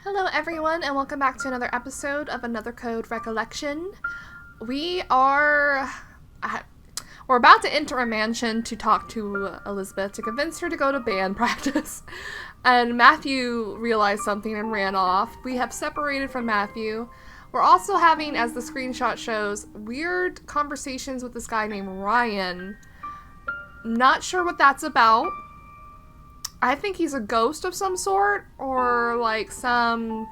Hello everyone, and welcome back to another episode of Another Code Recollection. We're about to enter a mansion to talk to Elizabeth to convince her to go to band practice. And Matthew realized something and ran off. We have separated from Matthew. We're also having, as the screenshot shows, weird conversations with this guy named Ryan. Not sure what that's about. I think he's a ghost of some sort, or like some...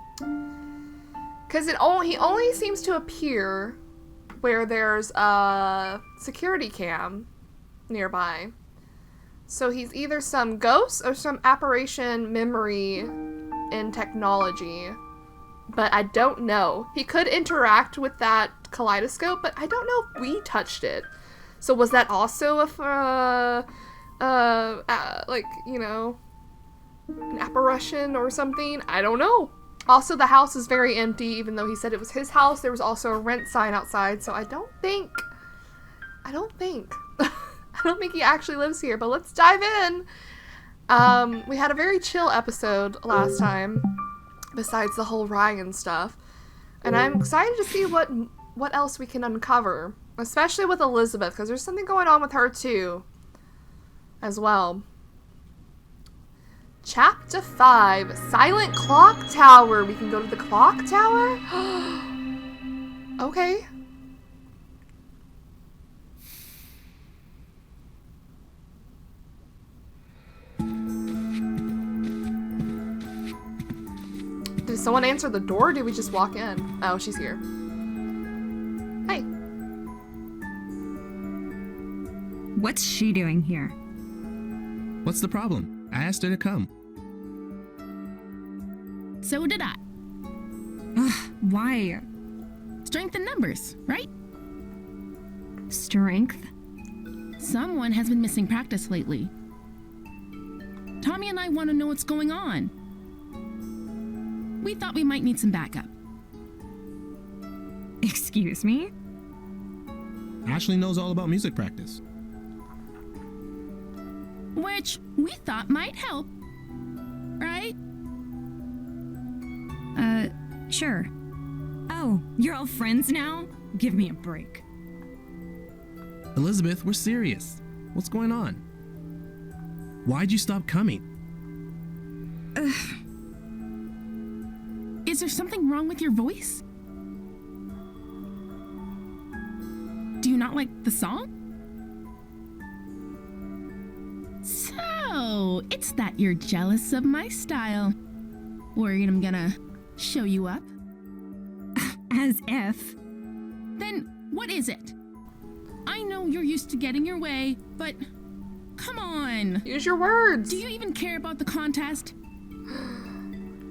Because he only seems to appear where there's a security cam nearby. So he's either some ghost or some apparition memory in technology. But I don't know. He could interact with that kaleidoscope, but I don't know if we touched it. So was that also an apparition or something? I don't know. Also, the house is very empty, even though he said it was his house. There was also a rent sign outside, so I don't think he actually lives here, but let's dive in. We had a very chill episode last time, besides the whole Ryan stuff, and I'm excited to see what else we can uncover, especially with Elizabeth, because there's something going on with her too, as well. Chapter 5, Silent Clock Tower. We can go to the clock tower? Okay. Did someone answer the door, or did we just walk in? Oh, she's here. Hey. What's she doing here? What's the problem? I asked her to come. So did I. Ugh, why? Strength in numbers, right? Strength? Someone has been missing practice lately. Tommy and I want to know what's going on. We thought we might need some backup. Excuse me? Ashley knows all about music practice. Which we thought might help, right? Sure. Oh, you're all friends now? Give me a break. Elizabeth, we're serious. What's going on? Why'd you stop coming? Is there something wrong with your voice? Do you not like the song? So, it's that you're jealous of my style. Worried I'm gonna show you up? As if. Then, what is it? I know you're used to getting your way, but come on. Use your words. Do you even care about the contest?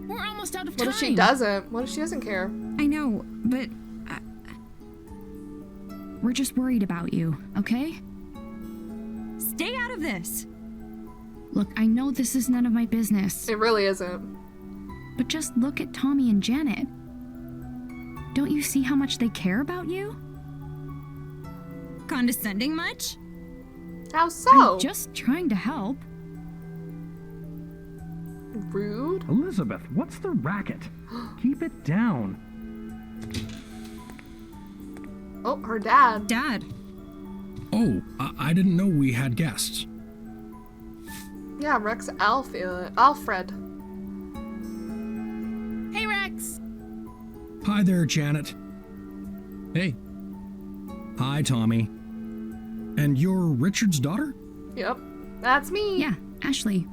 We're almost out of time. What if she doesn't? What if she doesn't care? I know, but... we're just worried about you, okay? Stay out of this! Look, I know this is none of my business. It really isn't. But just look at Tommy and Janet. Don't you see how much they care about you? Condescending much? How so? I'm just trying to help. Rude. Elizabeth, what's the racket? Keep it down. Oh, her dad. Dad. Oh, I didn't know we had guests. Yeah, Rex Alfred. Hey, Rex. Hi there, Janet. Hey. Hi, Tommy. And you're Richard's daughter? Yep, that's me. Yeah, Ashley.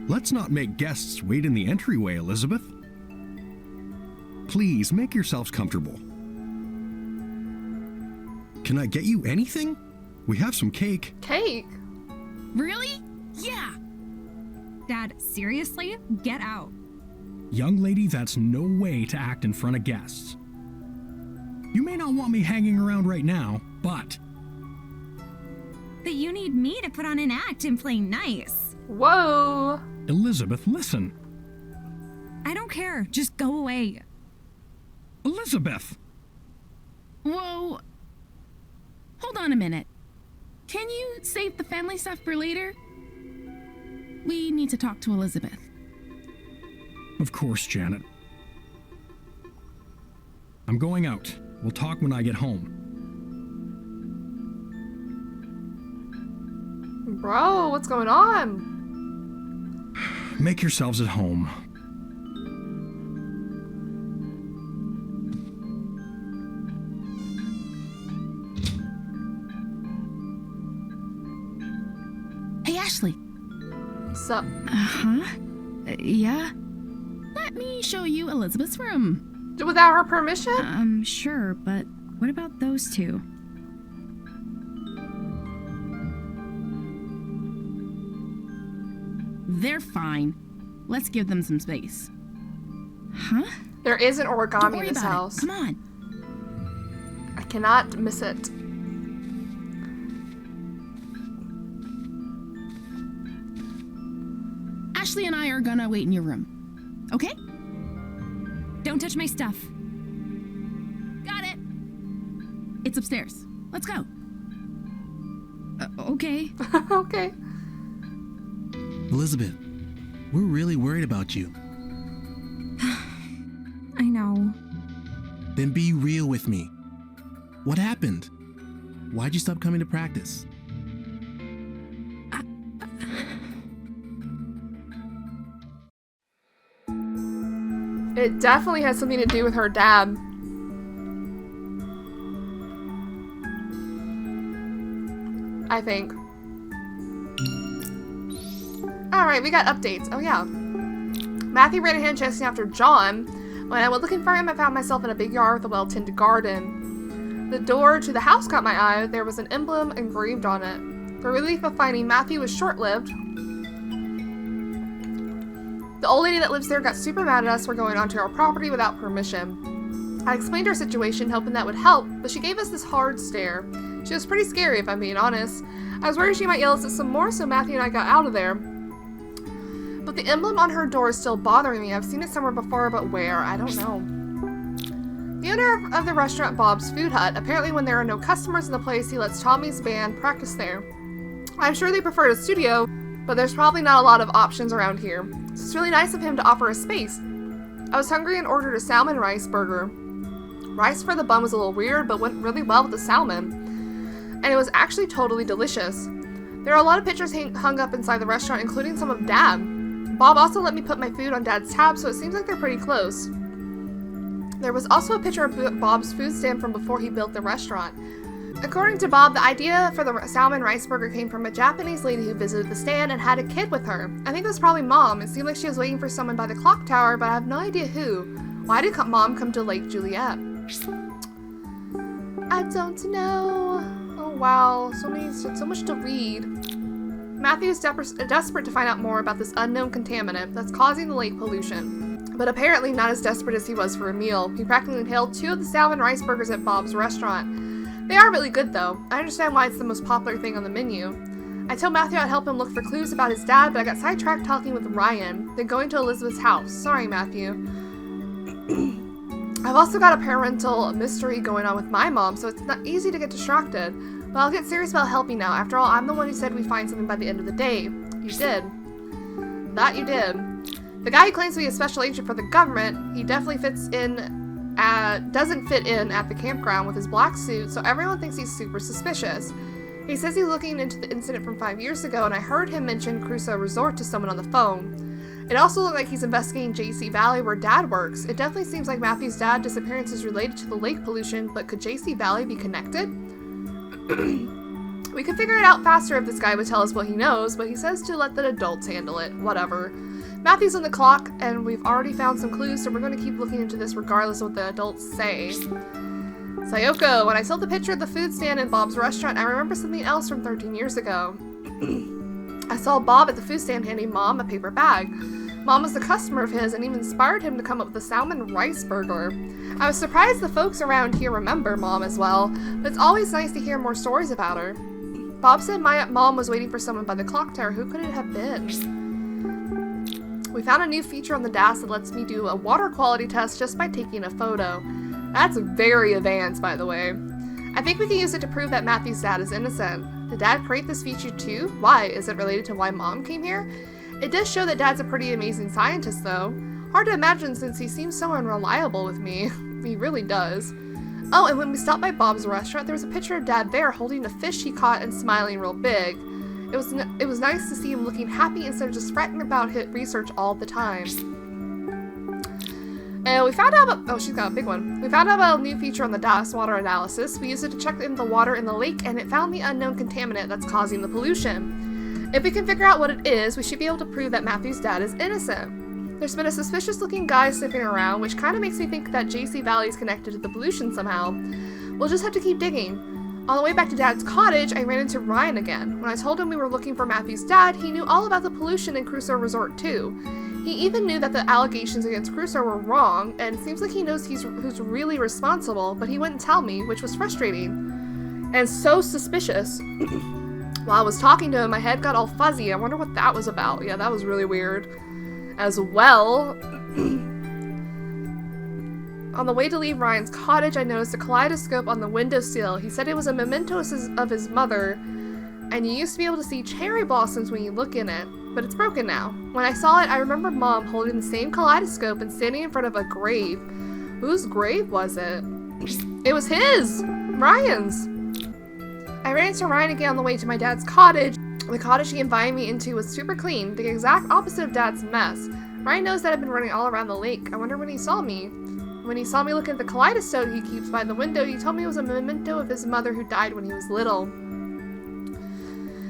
Let's not make guests wait in the entryway, Elizabeth. Please, make yourselves comfortable. Can I get you anything? We have some cake. Cake? Really? Yeah. Dad, seriously? Get out. Young lady, that's no way to act in front of guests. You may not want me hanging around right now, but... But you need me to put on an act and play nice. Whoa. Elizabeth, listen. I don't care. Just go away. Elizabeth! Whoa. Hold on a minute. Can you save the family stuff for later? We need to talk to Elizabeth. Of course, Janet. I'm going out. We'll talk when I get home. Bro, what's going on? Make yourselves at home. Hey, Ashley. Sup? Yeah? Let me show you Elizabeth's room. Without her permission? Sure, but what about those two? They're fine. Let's give them some space. Huh? There is an Don't origami worry in this about house. it. Come on. I cannot miss it. Ashley and I are gonna wait in your room. Okay? Don't touch my stuff. Got it. It's upstairs. Let's go. Okay. Okay. Elizabeth, we're really worried about you. I know. Then be real with me. What happened? Why'd you stop coming to practice? It definitely has something to do with her dad. I think. Alright, we got updates. Oh yeah. Matthew ran a hand chasing after John. When I went looking for him, I found myself in a big yard with a well-tended garden. The door to the house caught my eye. There was an emblem engraved on it. The relief of finding Matthew was short-lived. The old lady that lives there got super mad at us for going onto our property without permission. I explained our situation, hoping that would help, but she gave us this hard stare. She was pretty scary, if I'm being honest. I was worried she might yell at us some more, so Matthew and I got out of there. But the emblem on her door is still bothering me. I've seen it somewhere before, but where? I don't know. The owner of the restaurant Bob's Food Hut, apparently when there are no customers in the place, he lets Tommy's band practice there. I'm sure they prefer a studio, but there's probably not a lot of options around here. So it's really nice of him to offer a space. I was hungry and ordered a salmon rice burger. Rice for the bun was a little weird, but went really well with the salmon. And it was actually totally delicious. There are a lot of pictures hung up inside the restaurant, including some of Dad. Bob also let me put my food on Dad's tab, so it seems like they're pretty close. There was also a picture of Bob's food stand from before he built the restaurant. According to Bob, the idea for the salmon rice burger came from a Japanese lady who visited the stand and had a kid with her. I think it was probably Mom. It seemed like she was waiting for someone by the clock tower, but I have no idea who. Why did Mom come to Lake Juliet? I don't know. Oh wow, so much to read. Matthew is desperate to find out more about this unknown contaminant that's causing the lake pollution. But apparently not as desperate as he was for a meal. He practically inhaled 2 of the salmon rice burgers at Bob's restaurant. They are really good though. I understand why it's the most popular thing on the menu. I told Matthew I'd help him look for clues about his dad, but I got sidetracked talking with Ryan, then going to Elizabeth's house. Sorry, Matthew. I've also got a parental mystery going on with my mom, so it's not easy to get distracted. But I'll get serious about helping now. After all, I'm the one who said we'd find something by the end of the day. You did. That you did. The guy who claims to be a special agent for the government, he definitely doesn't fit in at the campground with his black suit, so everyone thinks he's super suspicious. He says he's looking into the incident from 5 years ago, and I heard him mention Crusoe Resort to someone on the phone. It also looked like he's investigating JC Valley where Dad works. It definitely seems like Matthew's dad's disappearance is related to the lake pollution, but could JC Valley be connected? We could figure it out faster if this guy would tell us what he knows, but he says to let the adults handle it. Whatever. Matthew's on the clock, and we've already found some clues, so we're going to keep looking into this regardless of what the adults say. Sayoko, when I saw the picture of the food stand in Bob's restaurant, I remember something else from 13 years ago. I saw Bob at the food stand handing Mom a paper bag. Mom was a customer of his and even inspired him to come up with a salmon rice burger. I was surprised the folks around here remember Mom as well, but it's always nice to hear more stories about her. Bob said my mom was waiting for someone by the clock tower. Who could it have been? We found a new feature on the DAS that lets me do a water quality test just by taking a photo. That's very advanced, by the way. I think we can use it to prove that Matthew's dad is innocent. Did Dad create this feature too? Why? Is it related to why Mom came here? It does show that Dad's a pretty amazing scientist, though. Hard to imagine since he seems so unreliable with me. He really does. Oh, and when we stopped by Bob's restaurant, there was a picture of Dad there holding a fish he caught and smiling real big. It was nice to see him looking happy instead of just fretting about his research all the time. And we found out about, oh, she's got a big one. We found out about a new feature on the DAS water analysis. We used it to check in the water in the lake, and it found the unknown contaminant that's causing the pollution. If we can figure out what it is, we should be able to prove that Matthew's dad is innocent. There's been a suspicious-looking guy sniffing around, which kind of makes me think that JC Valley is connected to the pollution somehow. We'll just have to keep digging. On the way back to Dad's cottage, I ran into Ryan again. When I told him we were looking for Matthew's dad, he knew all about the pollution in Crusoe Resort too. He even knew that the allegations against Crusoe were wrong, and it seems like he knows who's really responsible, but he wouldn't tell me, which was frustrating. And so suspicious. While I was talking to him, my head got all fuzzy. I wonder what that was about. Yeah, that was really weird. As well, on the way to leave Ryan's cottage, I noticed a kaleidoscope on the windowsill. He said it was a memento of his mother, and you used to be able to see cherry blossoms when you look in it, but it's broken now. When I saw it, I remembered Mom holding the same kaleidoscope and standing in front of a grave. Whose grave was it? It was his! Ryan's! I ran into Ryan again on the way to my dad's cottage. The cottage he invited me into was super clean, the exact opposite of Dad's mess. Ryan knows that I've been running all around the lake. I wonder when he saw me. When he saw me looking at the kaleidoscope he keeps by the window, he told me it was a memento of his mother who died when he was little.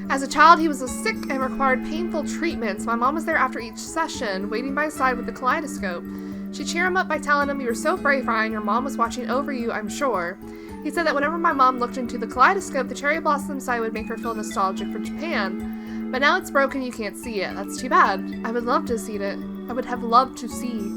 As a child, he was sick and required painful treatments. My mom was there after each session, waiting by his side with the kaleidoscope. She'd cheer him up by telling him, "You were so brave, Ryan. Your mom was watching over you, I'm sure." He said that whenever my mom looked into the kaleidoscope, the cherry blossom side would make her feel nostalgic for Japan. But now it's broken, you can't see it. That's too bad. I would love to see it. I would have loved to see.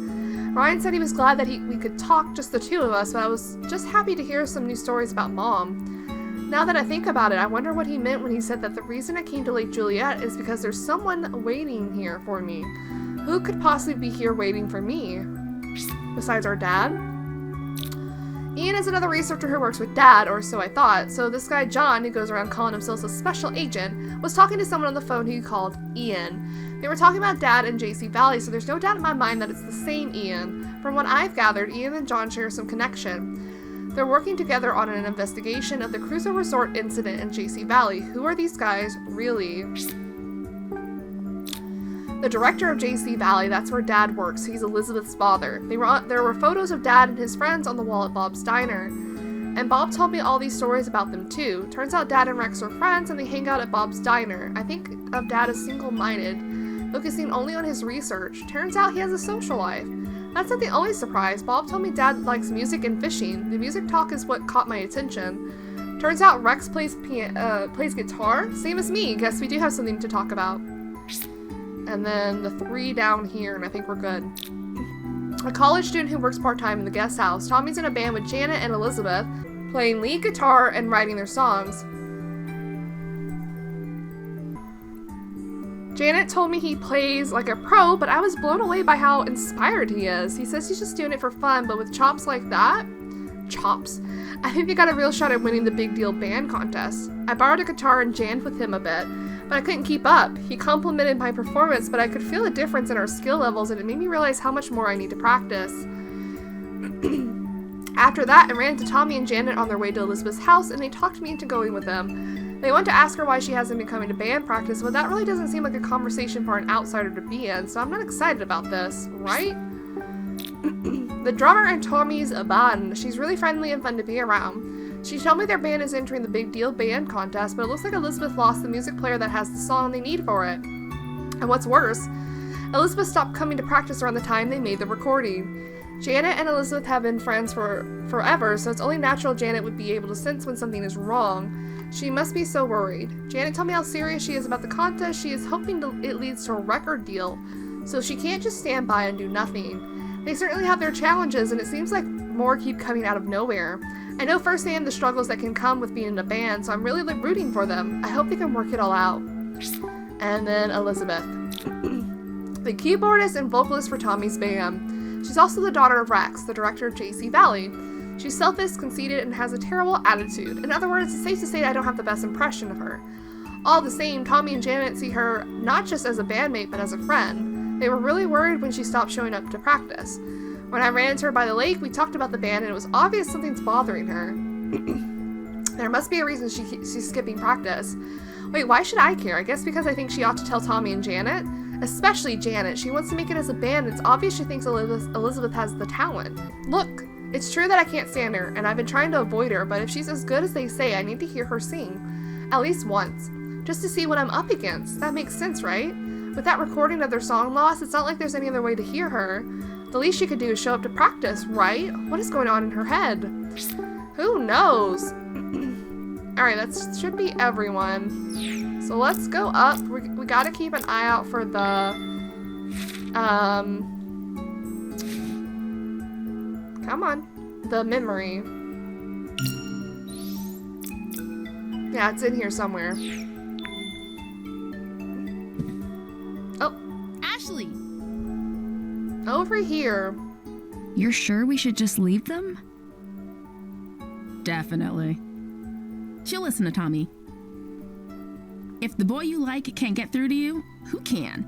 Ryan said he was glad that we could talk, just the two of us, but I was just happy to hear some new stories about Mom. Now that I think about it, I wonder what he meant when he said that the reason I came to Lake Juliet is because there's someone waiting here for me. Who could possibly be here waiting for me? Besides our dad? Ian is another researcher who works with Dad, or so I thought, so this guy John, who goes around calling himself a special agent, was talking to someone on the phone who he called Ian. They were talking about Dad and JC Valley, so there's no doubt in my mind that it's the same Ian. From what I've gathered, Ian and John share some connection. They're working together on an investigation of the Crusoe Resort incident in JC Valley. Who are these guys, really? The director of JC Valley, that's where Dad works. He's Elizabeth's father. There were photos of Dad and his friends on the wall at Bob's Diner. And Bob told me all these stories about them too. Turns out Dad and Rex are friends and they hang out at Bob's Diner. I think of Dad as single-minded, focusing only on his research. Turns out he has a social life. That's not the only surprise. Bob told me Dad likes music and fishing. The music talk is what caught my attention. Turns out Rex plays guitar. Same as me. Guess we do have something to talk about. And then the 3 down here, and I think we're good. A college student who works part-time in the guest house. Tommy's in a band with Janet and Elizabeth, playing lead guitar and writing their songs. Janet told me he plays like a pro, but I was blown away by how inspired he is. He says he's just doing it for fun, but with chops like that? Chops. I think they got a real shot at winning the Big Deal band contest. I borrowed a guitar and jammed with him a bit, but I couldn't keep up. He complimented my performance, but I could feel a difference in our skill levels, and it made me realize how much more I need to practice. After that, I ran into Tommy and Janet on their way to Elizabeth's house, and they talked me into going with them. They went to ask her why she hasn't been coming to band practice, but that really doesn't seem like a conversation for an outsider to be in, so I'm not excited about this, right? The drummer in Tommy's band. She's really friendly and fun to be around. She told me their band is entering the Big Deal band contest, but it looks like Elizabeth lost the music player that has the song they need for it. And what's worse, Elizabeth stopped coming to practice around the time they made the recording. Janet and Elizabeth have been friends for forever, so it's only natural Janet would be able to sense when something is wrong. She must be so worried. Janet told me how serious she is about the contest. She is hoping it leads to a record deal, so she can't just stand by and do nothing. They certainly have their challenges, and it seems like more keep coming out of nowhere. I know firsthand the struggles that can come with being in a band, so I'm really rooting for them. I hope they can work it all out. And then Elizabeth. The keyboardist and vocalist for Tommy's band. She's also the daughter of Rex, the director of JC Valley. She's selfish, conceited, and has a terrible attitude. In other words, it's safe to say I don't have the best impression of her. All the same, Tommy and Janet see her not just as a bandmate, but as a friend. They were really worried when she stopped showing up to practice. When I ran into her by the lake, we talked about the band, and it was obvious something's bothering her. There must be a reason she's skipping practice. Wait, why should I care? I guess because I think she ought to tell Tommy and Janet. Especially Janet. She wants to make it as a band. It's obvious she thinks Elizabeth has the talent. Look, it's true that I can't stand her, and I've been trying to avoid her, but if she's as good as they say, I need to hear her sing. At least once. Just to see what I'm up against. That makes sense, right? With that recording of their song lost, it's not like there's any other way to hear her. The least she could do is show up to practice, right? What is going on in her head? Who knows? Alright, that should be everyone. So let's go up. We gotta keep an eye out for the... Come on. The memory. Yeah, it's in here somewhere. Oh. Ashley! Over here. You're sure we should just leave them? Definitely. She'll listen to Tommy. If the boy you like can't get through to you, who can?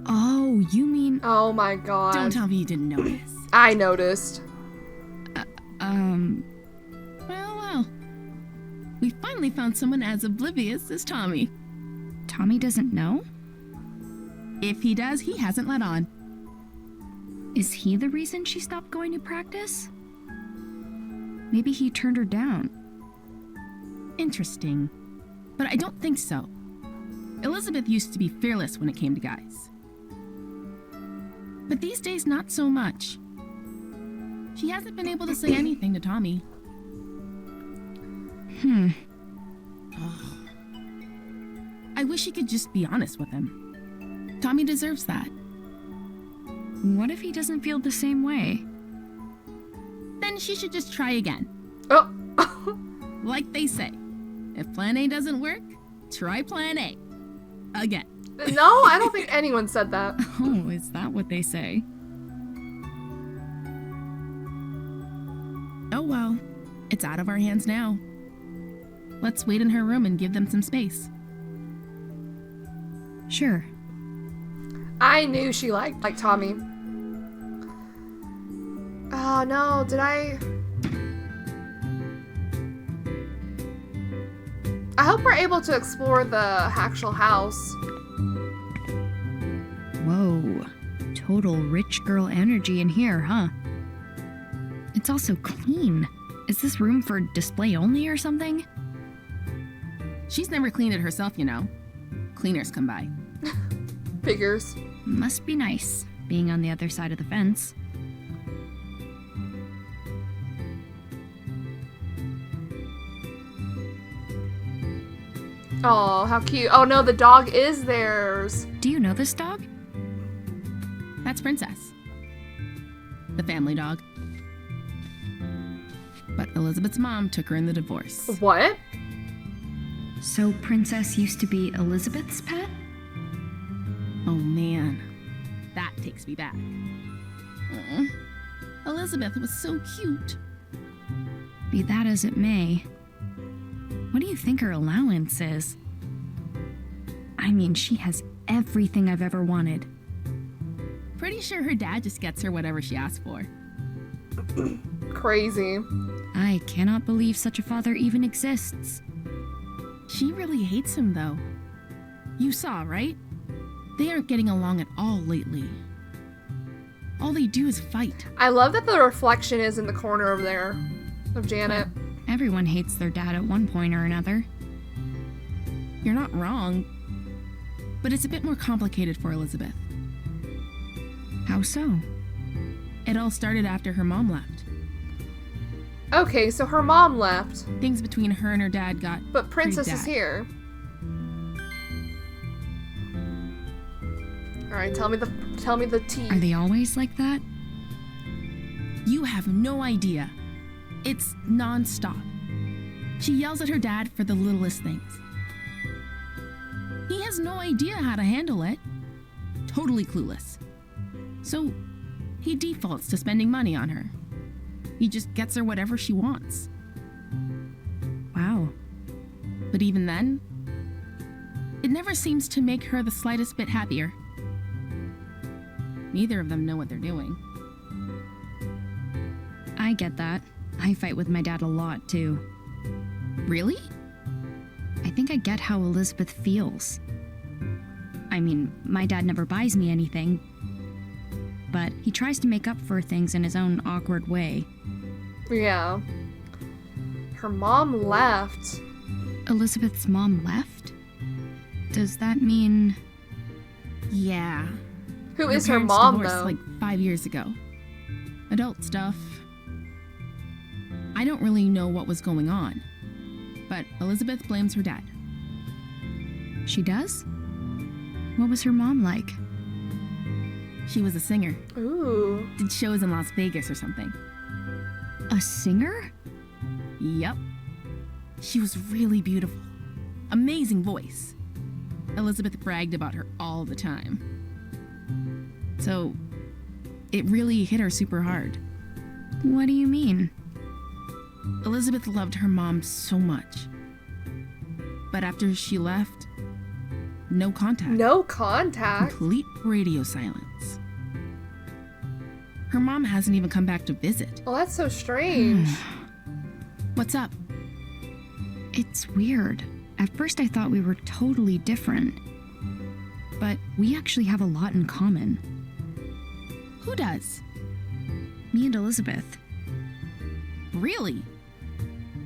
Oh, you mean... Oh my god. Don't tell me you didn't notice. I noticed. Well. We finally found someone as oblivious as Tommy. Tommy doesn't know? If he does, he hasn't let on. Is he the reason she stopped going to practice? Maybe he turned her down. Interesting. But I don't think so. Elizabeth used to be fearless when it came to guys. But these days, not so much. She hasn't been able to say anything to Tommy. I wish he could just be honest with him. Tommy deserves that. What if he doesn't feel the same way? Then she should just try again. Oh. Like they say, if plan A doesn't work, try plan A. Again. No, I don't think anyone said that. Oh, is that what they say? Oh well, it's out of our hands now. Let's wait in her room and give them some space. Sure. I knew she liked Tommy. Oh no, did I hope we're able to explore the actual house. Whoa. Total rich girl energy in here, huh? It's also clean. Is this room for display only or something? She's never cleaned it herself, you know. Cleaners come by. Figures. Must be nice, being on the other side of the fence. Oh, how cute. Oh no, the dog is theirs. Do you know this dog? That's Princess. The family dog. But Elizabeth's mom took her in the divorce. What? So Princess used to be Elizabeth's pet? Oh man, that takes me back. Elizabeth was so cute. Be that as it may. What do you think her allowance is? I mean, she has everything I've ever wanted. Pretty sure her dad just gets her whatever she asks for. Crazy. I cannot believe such a father even exists. She really hates him, though. You saw, right? They aren't getting along at all lately. All they do is fight. I love that the reflection is in the corner over there of Janet. Everyone hates their dad at one point or another. You're not wrong, but it's a bit more complicated for Elizabeth. How so? It all started after her mom left. Okay, so her mom left, Things between her and her dad got but Princess pretty is bad. here. Alright, tell me the tea. Are they always like that? You have no idea. It's non-stop. She yells at her dad for the littlest things. He has no idea how to handle it. Totally clueless. So he defaults to spending money on her. He just gets her whatever she wants. Wow. But even then, it never seems to make her the slightest bit happier. Neither of them know what they're doing. I get that. I fight with my dad a lot, too. Really? I think I get how Elizabeth feels. I mean, my dad never buys me anything, but he tries to make up for things in his own awkward way. Yeah. Her mom left. Elizabeth's mom left? Does that mean... Yeah. Who is her parents mom, divorced, though? like 5 years ago. Adult stuff. I don't really know what was going on, but Elizabeth blames her dad. She does? What was her mom like? She was a singer. Ooh. Did shows in Las Vegas or something. A singer? Yep. She was really beautiful. Amazing voice. Elizabeth bragged about her all the time. So, it really hit her super hard. What do you mean? Elizabeth loved her mom so much. But after she left, no contact. No contact? Complete radio silence. Her mom hasn't even come back to visit. Well, that's so strange. What's up? It's weird. At first I thought we were totally different. But we actually have a lot in common. Who does? Me and Elizabeth. Really?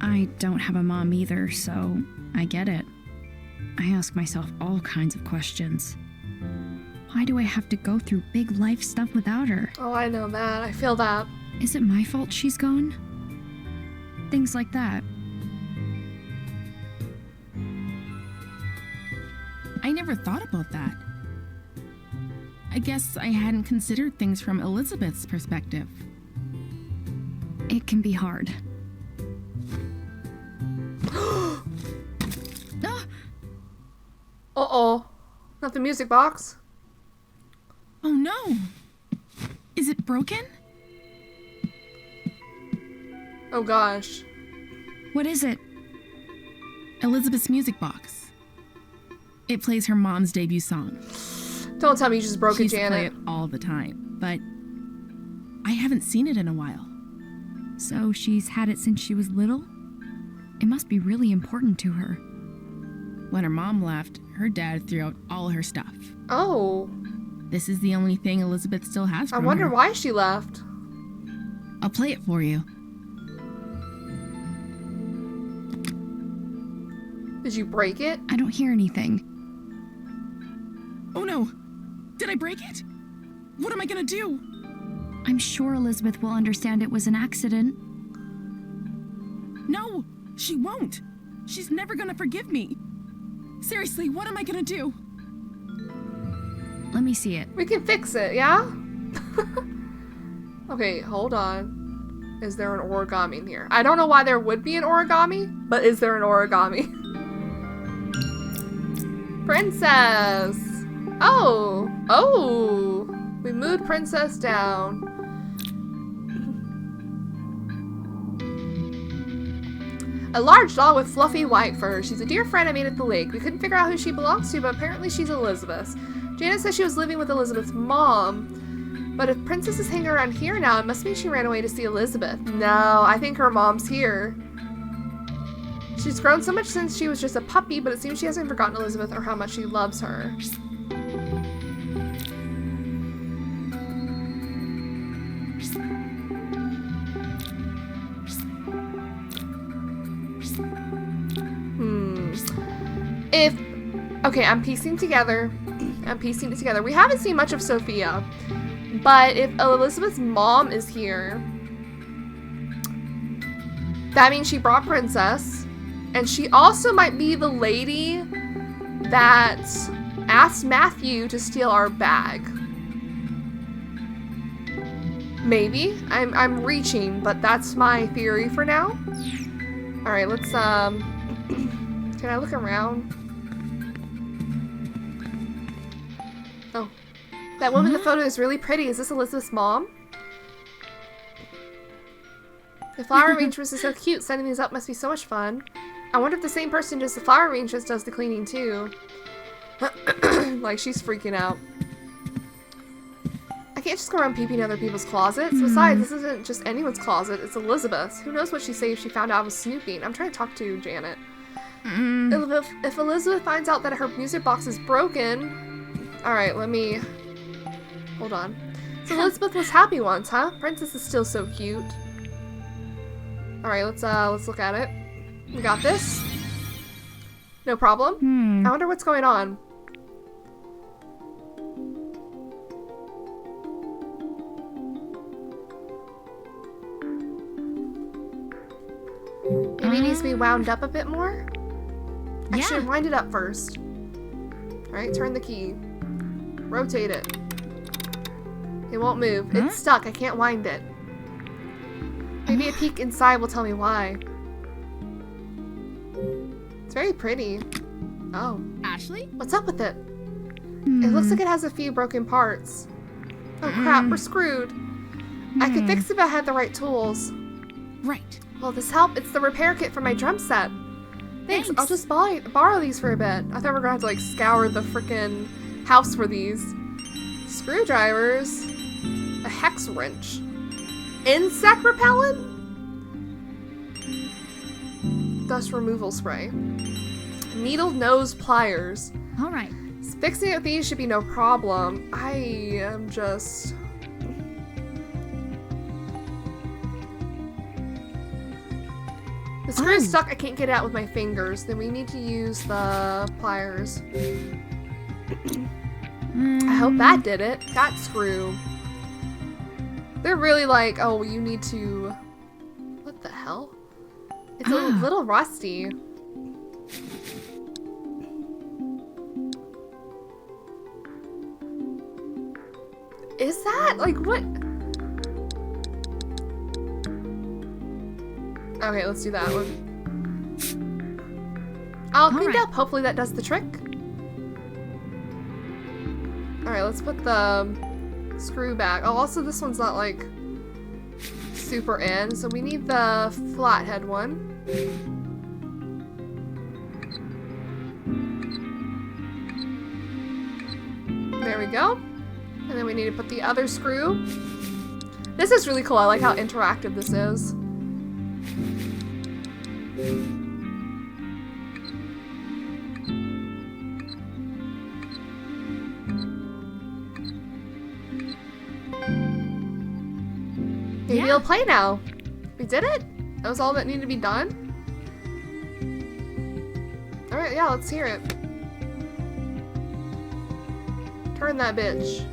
I don't have a mom either, so I get it. I ask myself all kinds of questions. Why do I have to go through big life stuff without her? Oh, I know that. I feel that. Is it my fault she's gone? Things like that. I never thought about that. I guess I hadn't considered things from Elizabeth's perspective. It can be hard. Ah! Uh-oh. Not the music box. Oh no! Is it broken? Oh gosh. What is it? Elizabeth's music box. It plays her mom's debut song. Don't tell me you just broke She it, used to play Janet. it all the time, but I haven't seen it in a while. So she's had it since she was little? It must be really important to her. When her mom left, her dad threw out all her stuff. Oh. This is the only thing Elizabeth still has I from wonder her. why she left. I'll play it for you. Did you break it? I don't hear anything. Oh no! Did I break it? What am I gonna do? I'm sure Elizabeth will understand it was an accident. No! She won't! She's never gonna forgive me! Seriously, what am I gonna do? Let me see it. We can fix it, yeah? Okay, hold on. Is there an origami in here? I don't know why there would be an origami, but is there an origami? Princess! Oh! Oh! We moved Princess down. A large doll with fluffy white fur. She's a dear friend I made at the lake. We couldn't figure out who she belongs to, but apparently she's Elizabeth's. Janet says she was living with Elizabeth's mom. But if Princess is hanging around here now, it must mean she ran away to see Elizabeth. No, I think her mom's here. She's grown so much since she was just a puppy, but it seems she hasn't forgotten Elizabeth or how much she loves her. Okay, I'm piecing it together. We haven't seen much of Sophia, but if Elizabeth's mom is here, that means she brought Princess, and she also might be the lady that asked Matthew to steal our bag. Maybe. I'm reaching, but that's my theory for now. Alright, let's, can I look around? Oh. That woman in the photo is really pretty. Is this Elizabeth's mom? The flower arrangements are so cute. Setting these up must be so much fun. I wonder if the same person does the flower arrangements does the cleaning too. Like, she's freaking out. I can't just go around peeping in other people's closets. Besides, this isn't just anyone's closet. It's Elizabeth's. Who knows what she'd say if she found out I was snooping. I'm trying to talk to Janet. If Elizabeth finds out that her music box is broken... Alright, let me... Hold on. So Elizabeth was happy once, huh? Princess is still so cute. Alright, let's look at it. We got this. No problem. I wonder what's going on. Maybe it needs to be wound up a bit more? Actually, wind it up first. Alright, turn the key. Rotate it. It won't move. It's stuck. I can't wind it. Maybe a peek inside will tell me why. It's very pretty. Oh. Ashley? What's up with it? It looks like it has a few broken parts. Oh crap, we're screwed. I could fix it if I had the right tools. Right. Well, this help. It's the repair kit for my drum set. Thanks. I'll just borrow these for a bit. I thought we were gonna have to like scour the frickin' house for these. Screwdrivers. A hex wrench. Insect repellent? Dust removal spray. Needle nose pliers. All right. Fixing it with these should be no problem. I am just... The screw is stuck. I can't get it out with my fingers. Then we need to use the pliers. I hope that did it. That screw. They're really like, oh, you need to... What the hell? It's a little rusty. Is that? Like, what? Okay, let's do that one. I'll clean it up. Hopefully that does the trick. Alright, let's put the screw back. Oh, also this one's not, like, super in, so we need the flathead one. There we go. And then we need to put the other screw. This is really cool. I like how interactive this is. Maybe it'll play now. We did it? That was all that needed to be done? Alright, yeah, let's hear it. Turn that bitch.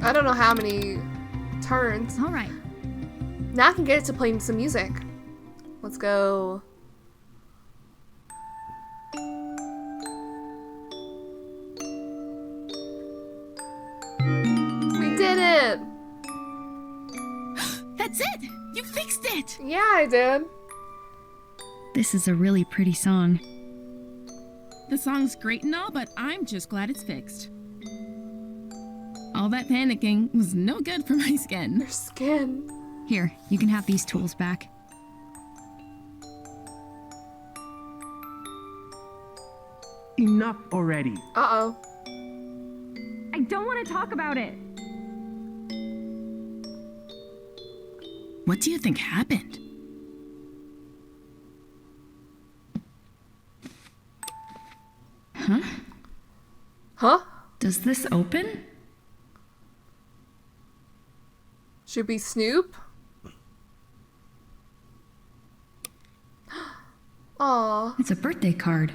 I don't know how many turns. All right. Now I can get it to play some music. Let's go. We did it! That's it! You fixed it! Yeah, I did. This is a really pretty song. The song's great and all, but I'm just glad it's fixed. All that panicking was no good for my skin. Your skin. Here, you can have these tools back. Enough already. Uh-oh. I don't want to talk about it. What do you think happened? Huh? Huh? Does this open? Should we snoop? Aw. It's a birthday card.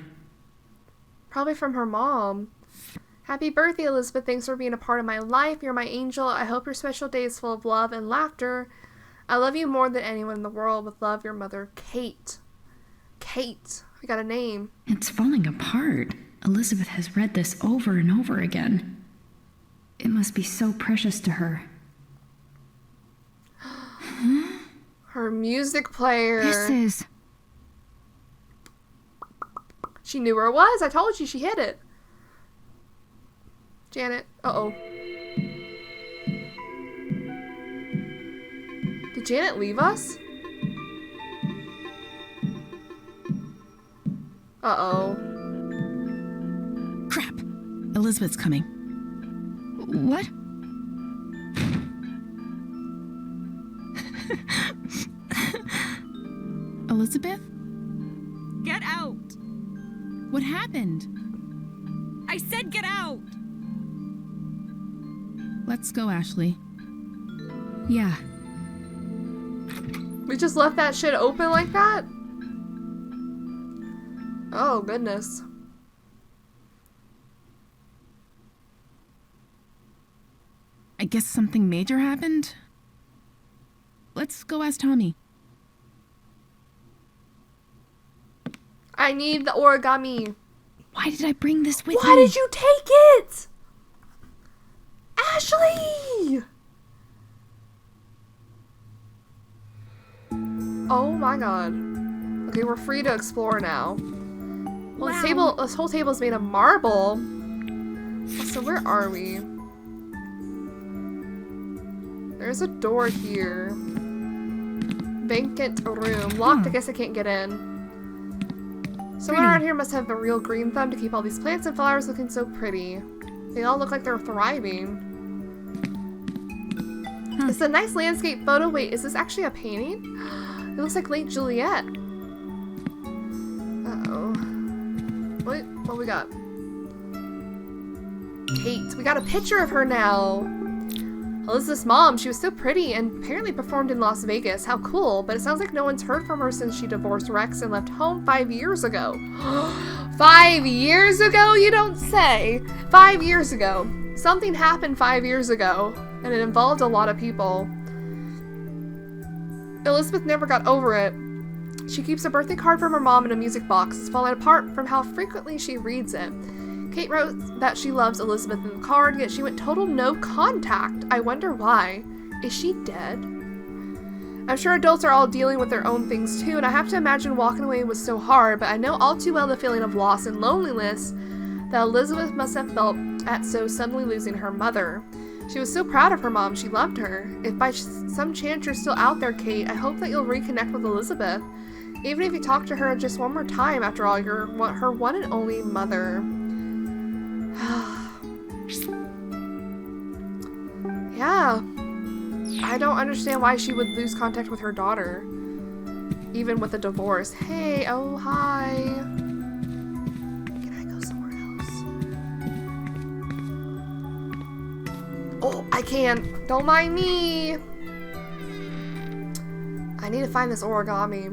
Probably from her mom. Happy birthday, Elizabeth. Thanks for being a part of my life. You're my angel. I hope your special day is full of love and laughter. I love you more than anyone in the world. With love, your mother, Kate. Kate. We got a name. It's falling apart. Elizabeth has read this over and over again. It must be so precious to her. Her music player. This is... She knew where it was. I told you she hid it. Janet. Uh-oh. Did Janet leave us? Uh-oh. Crap. Elizabeth's coming. What? Elizabeth? Get out! What happened? I said get out! Let's go, Ashley. Yeah. We just left that shit open like that? Oh, goodness. I guess something major happened? Let's go ask Tommy. I need the origami. Why did I bring this with Why me? did you take it? Ashley! Oh my god. Okay, we're free to explore now. Well, Wow. this whole table is made of marble. So where are we? There's a door here. Vacant room. Locked, I guess I can't get in. Someone around here must have a real green thumb to keep all these plants and flowers looking so pretty. They all look like they're thriving. It's a nice landscape photo. Wait, is this actually a painting? It looks like Lake Juliet. Uh-oh. What we got? Kate. We got a picture of her now. Elizabeth's mom. She was so pretty and apparently performed in Las Vegas. How cool. But it sounds like no one's heard from her since she divorced Rex and left home 5 years ago. 5 years ago, you don't say. 5 years ago. Something happened 5 years ago. And it involved a lot of people. Elizabeth never got over it. She keeps a birthday card from her mom in a music box. It's fallen apart from how frequently she reads it. Kate wrote that she loves Elizabeth in the card, yet she went total no contact. I wonder why. Is she dead? I'm sure adults are all dealing with their own things too, and I have to imagine walking away was so hard, but I know all too well the feeling of loss and loneliness that Elizabeth must have felt at so suddenly losing her mother. She was so proud of her mom. She loved her. If by some chance you're still out there, Kate, I hope that you'll reconnect with Elizabeth. Even if you talk to her just one more time, after all, you're her one and only mother. Yeah. I don't understand why she would lose contact with her daughter. Even with a divorce. Hey, oh, hi. Can I go somewhere else? Oh, I can. Don't mind me. I need to find this origami.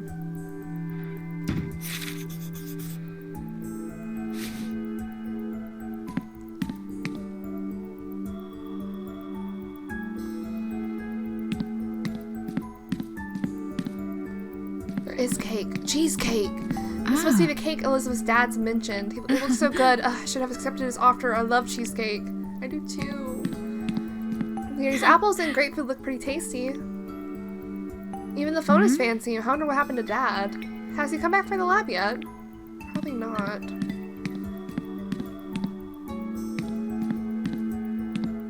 Is cake. Cheesecake. This must be the cake Elizabeth's dad's mentioned. It looks so good. I should have accepted his offer. I love cheesecake. I do too. These apples and grapefruit look pretty tasty. Even the phone is fancy. I wonder what happened to Dad. Has he come back from the lab yet? Probably not.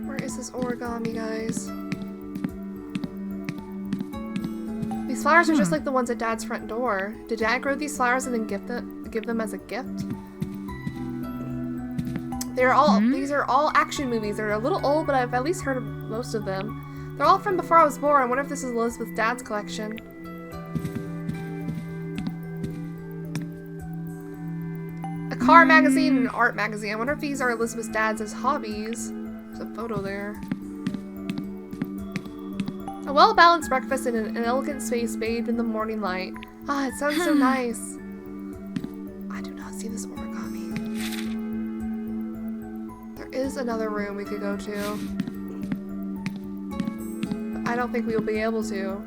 Where is this origami, guys? These flowers are just like the ones at Dad's front door. Did Dad grow these flowers and then give them as a gift? These are all action movies. They're a little old, but I've at least heard of most of them. They're all from before I was born. I wonder if this is Elizabeth's dad's collection. A car magazine and an art magazine. I wonder if these are Elizabeth's dad's hobbies. There's a photo there. A well-balanced breakfast in an elegant space bathed in the morning light. Ah, it sounds so nice. I do not see this origami. There is another room we could go to. But I don't think we'll be able to.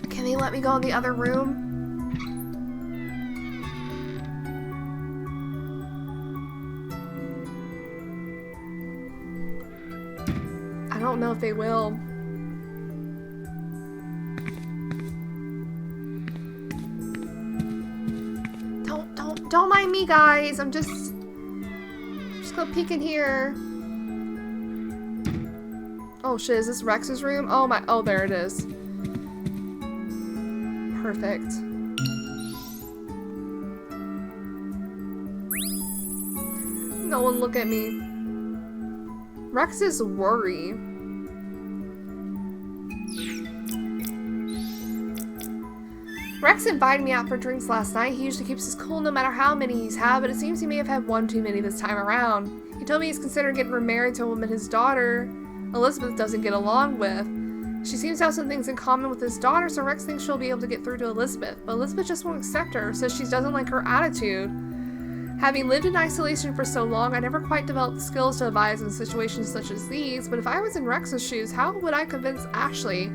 Can they let me go in the other room? I don't know if they will. Don't mind me, guys. I'm just gonna peek in here. Oh shit, is this Rex's room? Oh my, oh there it is. Perfect. No one look at me. Rex's worry. Rex invited me out for drinks last night. He usually keeps his cool no matter how many he's had, but it seems he may have had one too many this time around. He told me he's considering getting remarried to a woman his daughter, Elizabeth, doesn't get along with. She seems to have some things in common with his daughter, so Rex thinks she'll be able to get through to Elizabeth. But Elizabeth just won't accept her, says she doesn't like her attitude. Having lived in isolation for so long, I never quite developed the skills to advise in situations such as these, but if I was in Rex's shoes, how would I convince Ashley?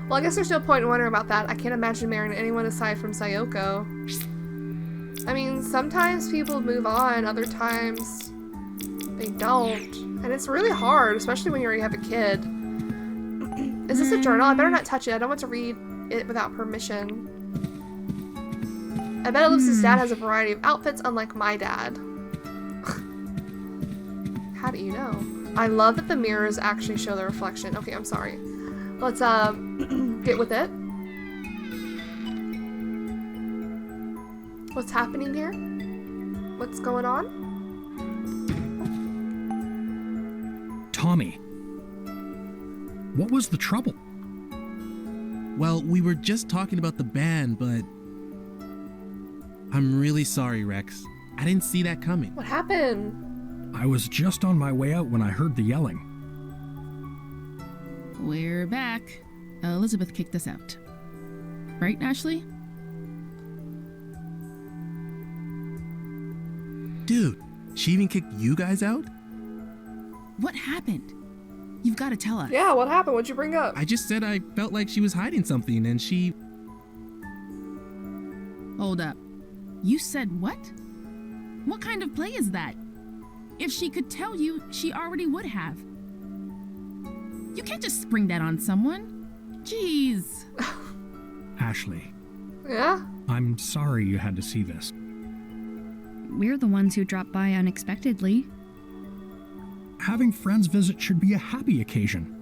Well, I guess there's no point in wondering about that. I can't imagine marrying anyone aside from Sayoko. I mean, sometimes people move on, other times they don't. And it's really hard, especially when you already have a kid. Is this a journal? I better not touch it. I don't want to read it without permission. I bet Elizabeth's dad has a variety of outfits, unlike my dad. How do you know? I love that the mirrors actually show the reflection. Okay, I'm sorry. Let's, get with it. What's happening here? What's going on? Tommy, what was the trouble? Well, we were just talking about the band, but I'm really sorry, Rex. I didn't see that coming. What happened? I was just on my way out when I heard the yelling. We're back. Elizabeth kicked us out. Right, Ashley? Dude, she even kicked you guys out? What happened? You've got to tell us. Yeah, what happened? What'd you bring up? I just said I felt like she was hiding something and she... Hold up. You said what? What kind of play is that? If she could tell you, she already would have. You can't just spring that on someone. Jeez. Ashley, Yeah? I'm sorry you had to see this. We're the ones who dropped by unexpectedly. Having friends visit should be a happy occasion.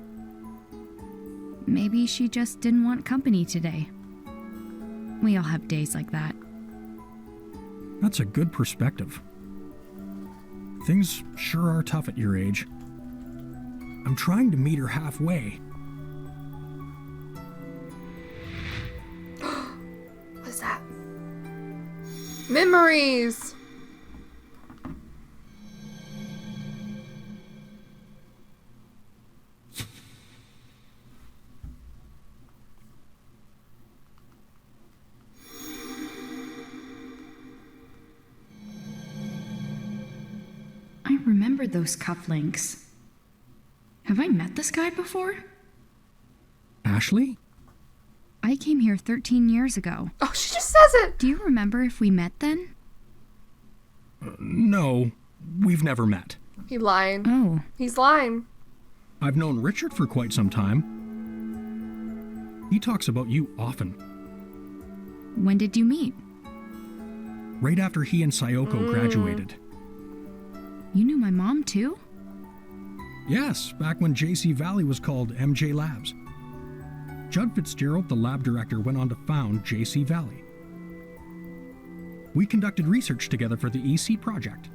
Maybe she just didn't want company today. We all have days like that. That's a good perspective. Things sure are tough at your age. I'm trying to meet her halfway. What's that? Memories! I remember those cufflinks. Have I met this guy before? Ashley? I came here 13 years ago. Oh, she just says it! Do you remember if we met then? No, we've never met. He's lying. Oh, He's lying. I've known Richard for quite some time. He talks about you often. when did you meet? Right after he and Sayoko graduated. You knew my mom too? Yes, back when JC Valley was called MJ Labs. Judd Fitzgerald, the lab director, went on to found JC Valley. We conducted research together for the EC project.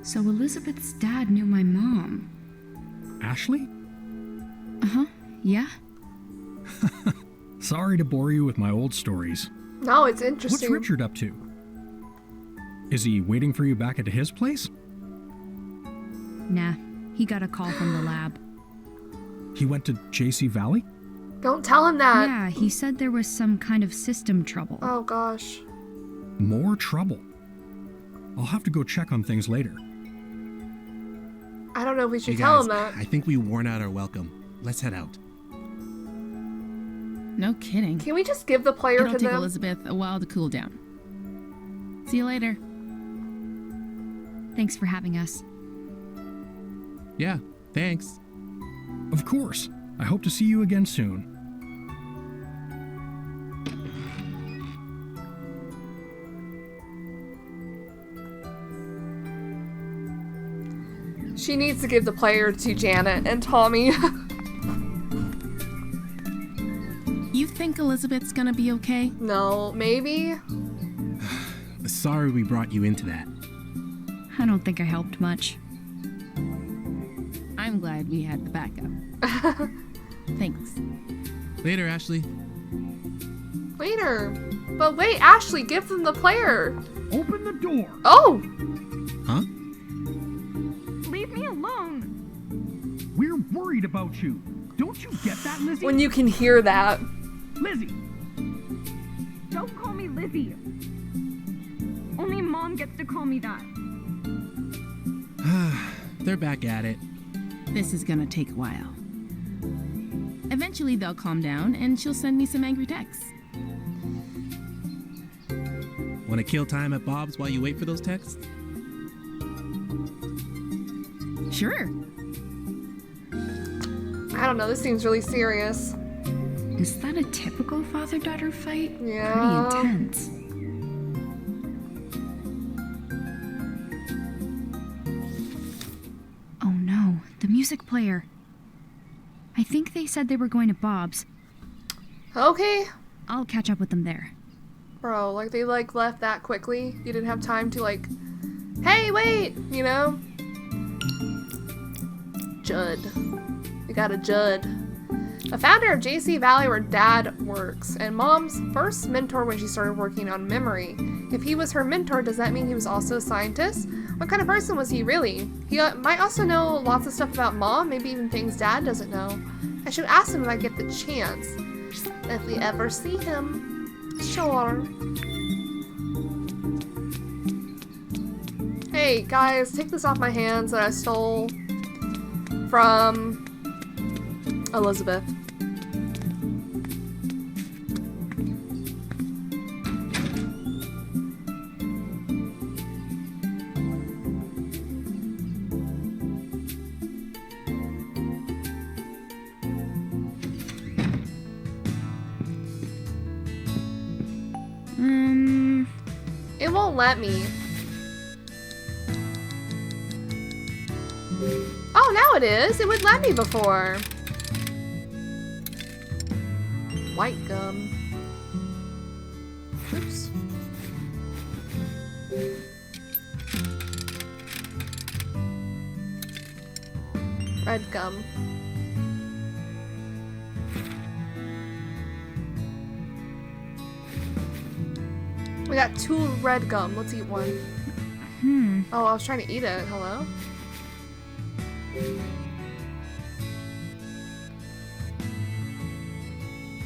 So Elizabeth's dad knew my mom. Ashley? Uh-huh, yeah. Sorry to bore you with my old stories. No, it's What's interesting. Richard up to? Is he waiting for you back at his place? Nah, he got a call from the lab. He went to JC Valley? Don't tell him that. Yeah, he said there was some kind of system trouble. Oh, gosh. More trouble. I'll have to go check on things later. I don't know if we should Hey tell guys, him that. I think we worn out our welcome. Let's head out. No kidding. Can we just give the player It'll to take them? Elizabeth a while to cool down. See you later. Thanks for having us. Yeah, thanks. Of course. I hope to see you again soon. She needs to give the player to Janet and Tommy. You think Elizabeth's gonna be okay? No, maybe? Sorry we brought you into that. I don't think I helped much. I'm glad we had the backup. Thanks. Later, Ashley. Later. But wait, Ashley, give them the player. Open the door. Oh! Huh? Leave me alone. We're worried about you. Don't you get that, Lizzie? When you can hear that. Lizzie! Don't call me Lizzie. Only Mom gets to call me that. They're back at it. This is gonna take a while. Eventually they'll calm down and she'll send me some angry texts. Want to kill time at Bob's while you wait for those texts? Sure. I don't know, this seems really serious. Is that a typical father-daughter fight? Yeah. Pretty intense. Oh no, the music player. I think they said they were going to Bob's. Okay. I'll catch up with them there. Bro, like they left that quickly. You didn't have time to hey, wait, you know? Judd. We got a Judd. The founder of JC Valley where Dad works, and Mom's first mentor when she started working on memory. If he was her mentor, does that mean he was also a scientist? What kind of person was he really? He might also know lots of stuff about Mom, maybe even things Dad doesn't know. I should ask him if I get the chance. If we ever see him. Sure. Hey, guys, take this off my hands that I stole from Elizabeth. It won't let me. Oh, now it is. It would let me before. White gum. Oops. Red gum. We got 2 red gum. Let's eat one. Oh, I was trying to eat it. Hello?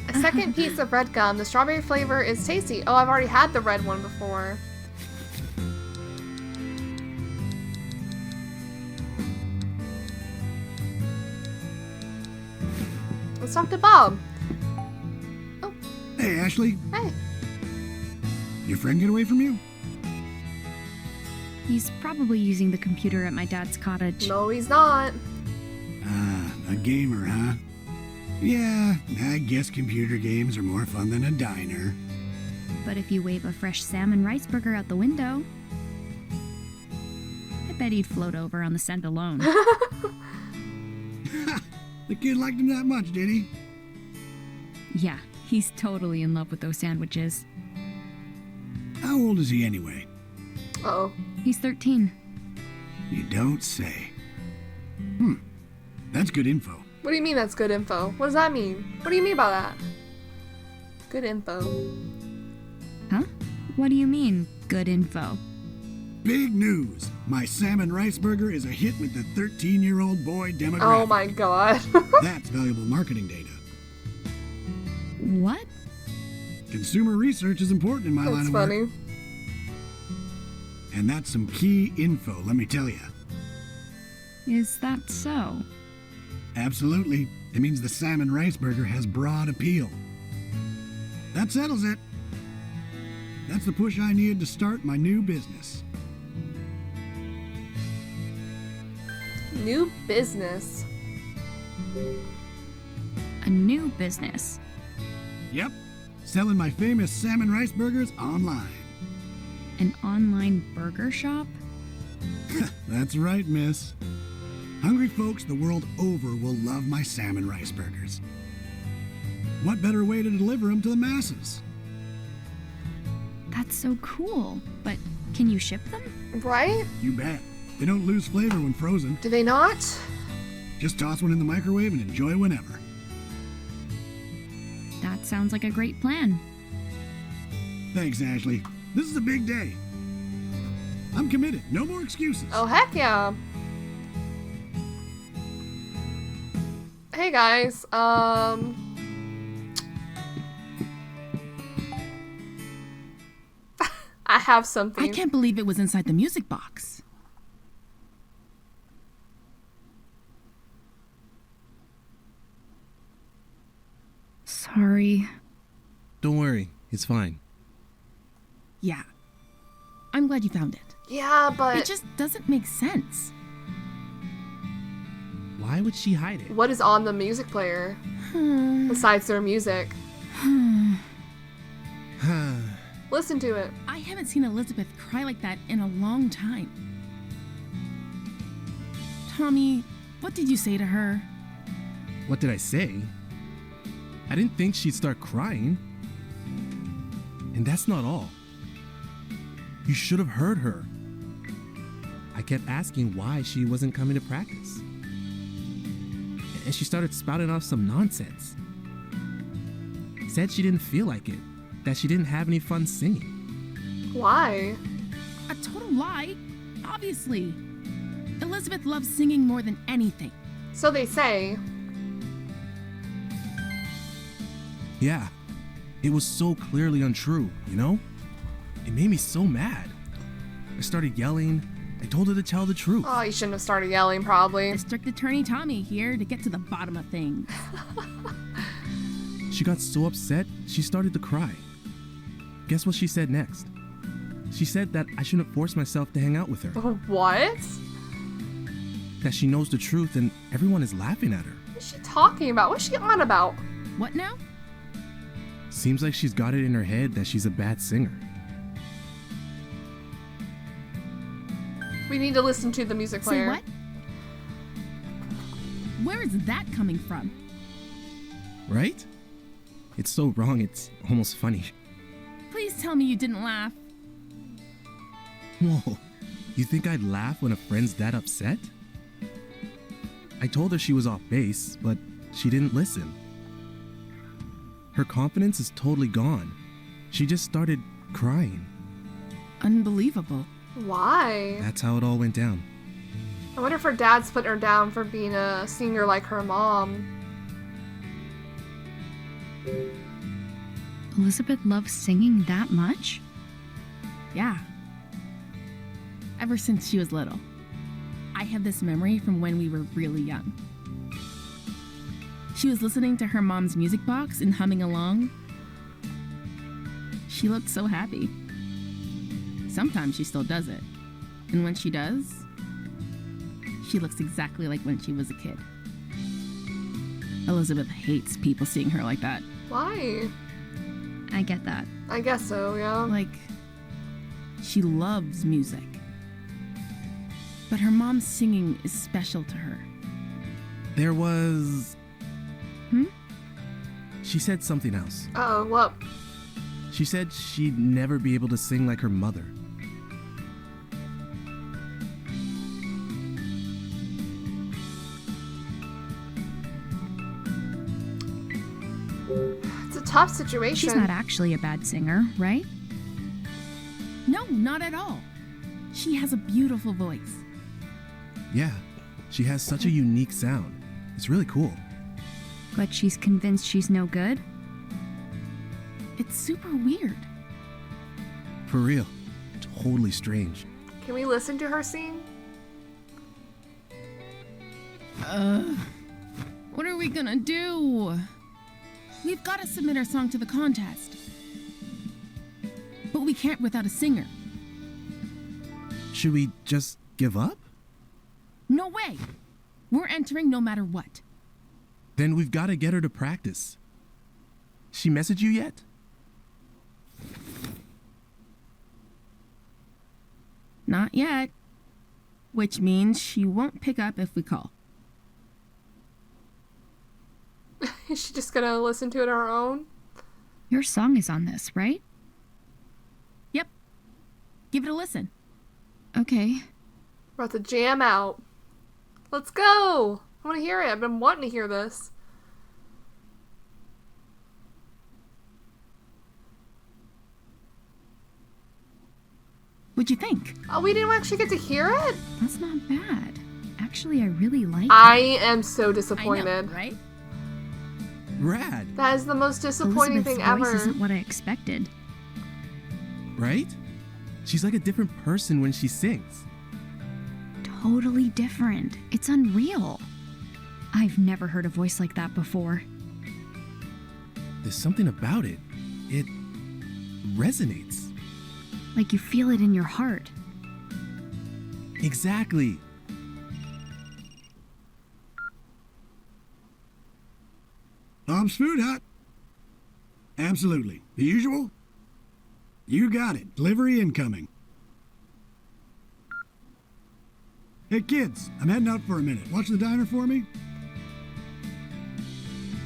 A second piece of red gum. The strawberry flavor is tasty. Oh, I've already had the red one before. Let's talk to Bob. Oh, Hey, Ashley. hey. Your friend get away from you? He's probably using the computer at my dad's cottage. No, he's not. Ah, a gamer, huh? Yeah, I guess computer games are more fun than a diner. But if you wave a fresh salmon rice burger out the window, I bet he'd float over on the scent alone. The kid liked him that much, did he? Yeah, he's totally in love with those sandwiches. How old is he anyway? Uh-oh. He's 13. You don't say. That's good info. What do you mean that's good info? What does that mean? What do you mean by that? Good info. Huh? What do you mean, good info? Big news! My salmon rice burger is a hit with the 13-year-old boy demographic. Oh my god. That's valuable marketing data. What? Consumer research is important in my line That's of work. funny. And that's some key info, let me tell you. Is that so? Absolutely. It means the salmon rice burger has broad appeal. That settles it. That's the push I needed to start my new business. New business. A new business. Yep. Selling my famous salmon rice burgers online. An online burger shop? That's right, miss. Hungry folks the world over will love my salmon rice burgers. What better way to deliver them to the masses? That's so cool. But can you ship them? Right? You bet. They don't lose flavor when frozen. Do they not? Just toss one in the microwave and enjoy whenever. That sounds like a great plan. Thanks, Ashley. This is a big day. I'm committed. No more excuses. Oh, heck yeah. Hey guys, I have something. I can't believe it was inside the music box. Sorry. Don't worry, it's fine. Yeah. I'm glad you found it. Yeah, but It just doesn't make sense. Why would she hide it? what is on the music player besides their music? Listen to it. I haven't seen Elizabeth cry like that in a long time. Tommy, what did you say to her? What did I say? I didn't think she'd start crying. And that's not all. You should have heard her. I kept asking why she wasn't coming to practice. And she started spouting off some nonsense. Said she didn't feel like it, that she didn't have any fun singing. Why? A total lie, obviously. Elizabeth loves singing more than anything. So they say. Yeah, it was so clearly untrue, you know? It made me so mad. I started yelling. I told her to tell the truth. Oh, you shouldn't have started yelling, probably. District Attorney Tommy here to get to the bottom of things. She got so upset, she started to cry. Guess what she said next? She said that I shouldn't force myself to hang out with her. What? That she knows the truth and everyone is laughing at her. What's she talking about? What's she on about? What now? Seems like she's got it in her head that she's a bad singer. We need to listen to the music Say player. what? Where is that coming from? Right? It's so wrong, it's almost funny. Please tell me you didn't laugh. Whoa, you think I'd laugh when a friend's that upset? I told her she was off base, but she didn't listen. Her confidence is totally gone. She just started crying. Unbelievable. Why? That's how it all went down. I wonder if her dad's putting her down for being a singer like her mom. Elizabeth loves singing that much? Yeah. Ever since she was little. I have this memory from when we were really young. She was listening to her mom's music box and humming along. She looked so happy. Sometimes she still does it. And when she does, she looks exactly like when she was a kid. Elizabeth hates people seeing her like that. Why? I get that. I guess so, yeah. Like, she loves music. But her mom's singing is special to her. There was... Hmm? She said something else. Uh-oh, what? She said she'd never be able to sing like her mother. It's a tough situation. She's not actually a bad singer, right? No, not at all. She has a beautiful voice. Yeah, she has such a unique sound. It's really cool. But she's convinced she's no good? It's super weird. For real. Totally strange. Can we listen to her sing? What are we gonna do? We've gotta submit our song to the contest. But we can't without a singer. Should we just give up? No way! We're entering no matter what. Then we've got to get her to practice. She messaged you yet? Not yet. Which means she won't pick up if we call. Is she just gonna listen to it on her own? Your song is on this, right? Yep. Give it a listen. Okay. We're about to jam out. Let's go! I want to hear it. I've been wanting to hear this. What'd you think? Oh, we didn't actually get to hear it? That's not bad. Actually, I really like it. I am so I disappointed. know, right? Rad, That is the most disappointing Elizabeth's thing voice ever. isn't what I expected. right? She's like a different person when she sings. Totally different. It's unreal. I've never heard a voice like that before. There's something about it. It resonates. Like you feel it in your heart. Exactly. Bob's Food Hut. Absolutely. The usual? You got it. Delivery incoming. Hey kids, I'm heading out for a minute. Watch the diner for me.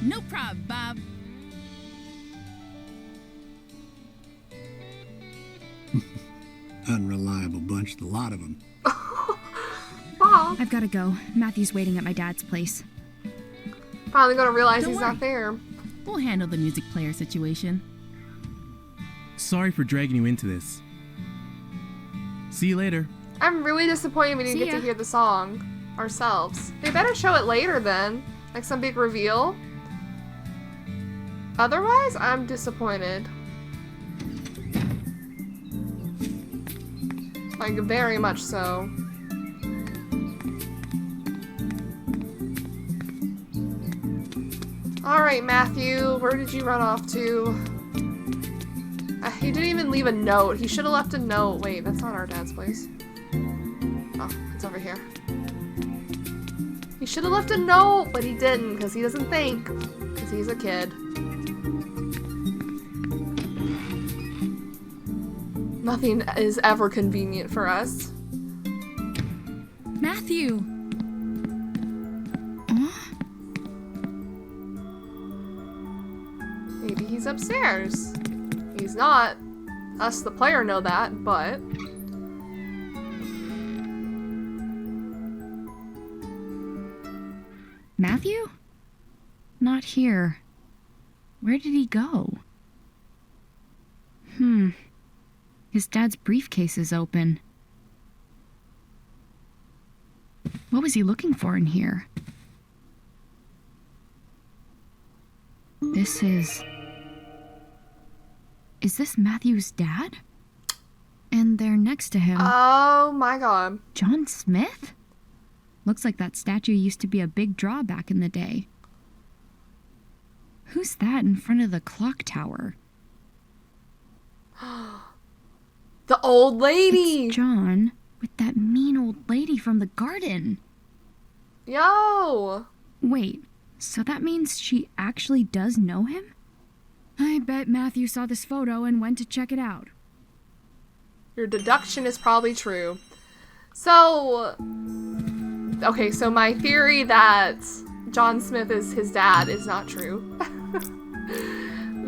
No prob, Bob. Unreliable bunch, the lot of them. Bob, I've gotta go. Matthew's waiting at my dad's place. finally gonna realize Don't he's worry. not there. We'll handle the music player situation. Sorry for dragging you into this. See you later. I'm really disappointed we didn't See get to ya. hear the song ourselves. They better show it later then. Like some big reveal. Otherwise, I'm disappointed. Like, very much so. Alright, Matthew, where did you run off to? He didn't even leave a note. He should have left a note. Wait, that's not our dad's place. Oh, it's over here. He should have left a note, but he didn't, because he doesn't think. Because he's a kid. Nothing is ever convenient for us. Matthew! Maybe he's upstairs. He's not. Us, the player, know that, but... Matthew? Not here. Where did he go? His dad's briefcase is open. What was he looking for in here? This is... Is this Matthew's dad? And there next to him, Oh my god. John Smith? Looks like that statue used to be a big draw back in the day. Who's that in front of the clock tower? The old lady! It's John with that mean old lady from the garden. Yo! Wait, so that means she actually does know him? I bet Matthew saw this photo and went to check it out. Your deduction is probably true. So... Okay, so my theory that John Smith is his dad is not true.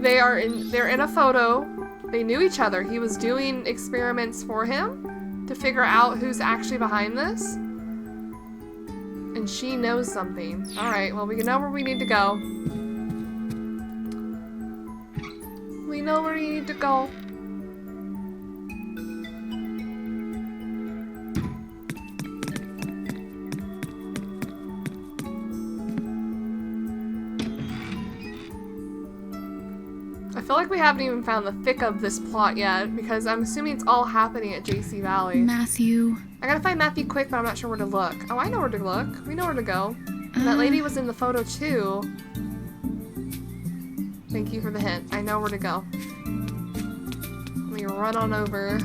They're in a photo. They knew each other. He was doing experiments for him to figure out who's actually behind this. And she knows something. Alright, well, we know where we need to go. We know where we need to go. I feel like we haven't even found the thick of this plot yet, because I'm assuming it's all happening at JC Valley. Matthew. I gotta find Matthew quick, but I'm not sure where to look. Oh, I know where to look. We know where to go. And that lady was in the photo too. Thank you for the hint. I know where to go. Let me run on over.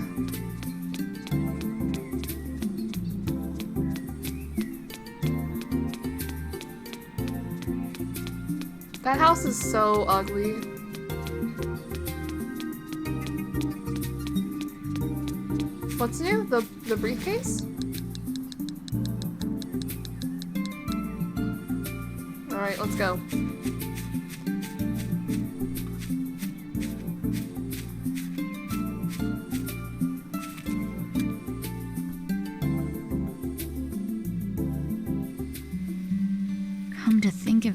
That house is so ugly. What's new? The briefcase? Alright, let's go.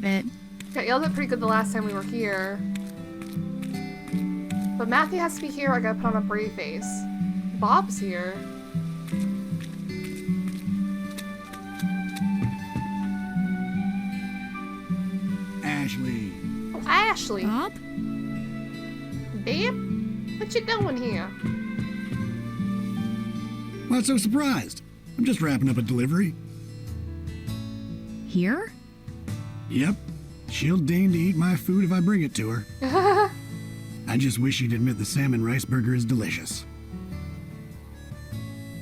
it. Got yelled at pretty good the last time we were here. But Matthew has to be here. I gotta put on a brave face. Bob's here. Ashley. Oh, Ashley. Bob? Babe? What you doing here? What's so surprised? I'm just wrapping up a delivery. Here? Yep. She'll deign to eat my food if I bring it to her. I just wish she'd admit the salmon rice burger is delicious.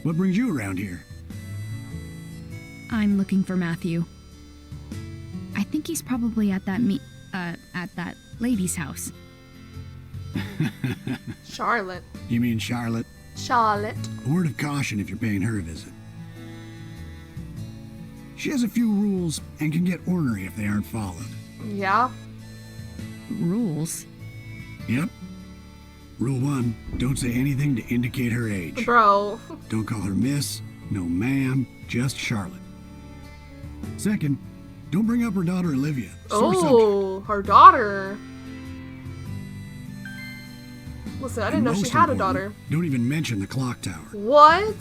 What brings you around here? I'm looking for Matthew. I think he's probably at that lady's house. Charlotte. You mean Charlotte? Charlotte. A word of caution if you're paying her a visit. She has a few rules and can get ornery if they aren't followed. Yeah. Rules? Yep. Rule 1, don't say anything to indicate her age. Bro. Don't call her miss, no ma'am, just Charlotte. Second, don't bring up her daughter Olivia. Sore subject. Oh, her daughter. Listen, I didn't know she Most had a important, daughter. Don't even mention the clock tower. What?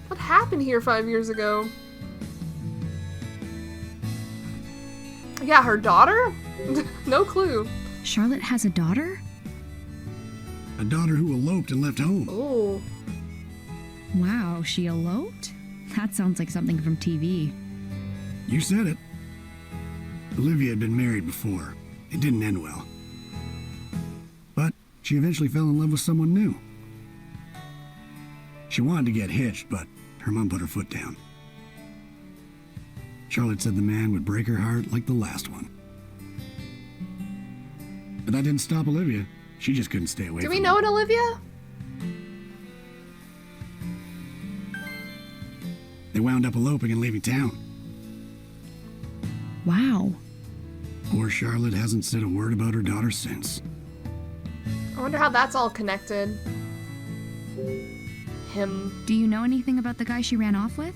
What happened here 5 years ago? Yeah, her daughter? No clue. Charlotte has a daughter? A daughter who eloped and left home. Oh. Wow, she eloped? That sounds like something from TV. You said it. Olivia had been married before. It didn't end well. But she eventually fell in love with someone new. She wanted to get hitched, but her mom put her foot down. Charlotte said the man would break her heart like the last one. But that didn't stop Olivia. She just couldn't stay away Do from we him. know an Olivia? They wound up eloping and leaving town. Wow. Poor Charlotte hasn't said a word about her daughter since. I wonder how that's all connected. Him. Do you know anything about the guy she ran off with?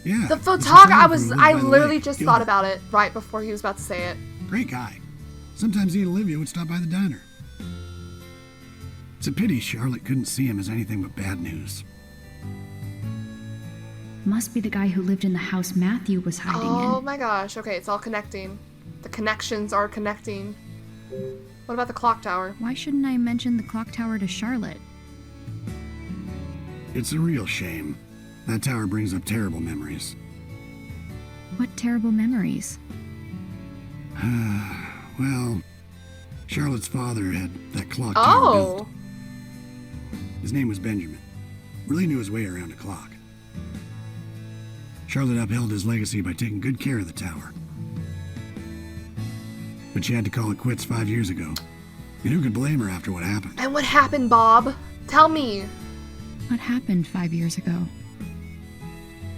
Yeah. The it's photographer, friend who lives I by the literally lake, just Gilbert. thought about it right before he was about to say it. Great guy. Sometimes he and Olivia would stop by the diner. It's a pity Charlotte couldn't see him as anything but bad news. Must be the guy who lived in the house Matthew was hiding Oh in. my gosh. Okay, it's all connecting. The connections are connecting. What about the clock tower? Why shouldn't I mention the clock tower to Charlotte? It's a real shame. That tower brings up terrible memories. What terrible memories. Well, Charlotte's father had that clock tower built. Oh. His name was Benjamin. Really knew his way around a clock. Charlotte upheld his legacy by taking good care of the tower. But she had to call it quits 5 years ago. And who could blame her after what happened? And what happened, Bob? Tell me. What happened 5 years ago?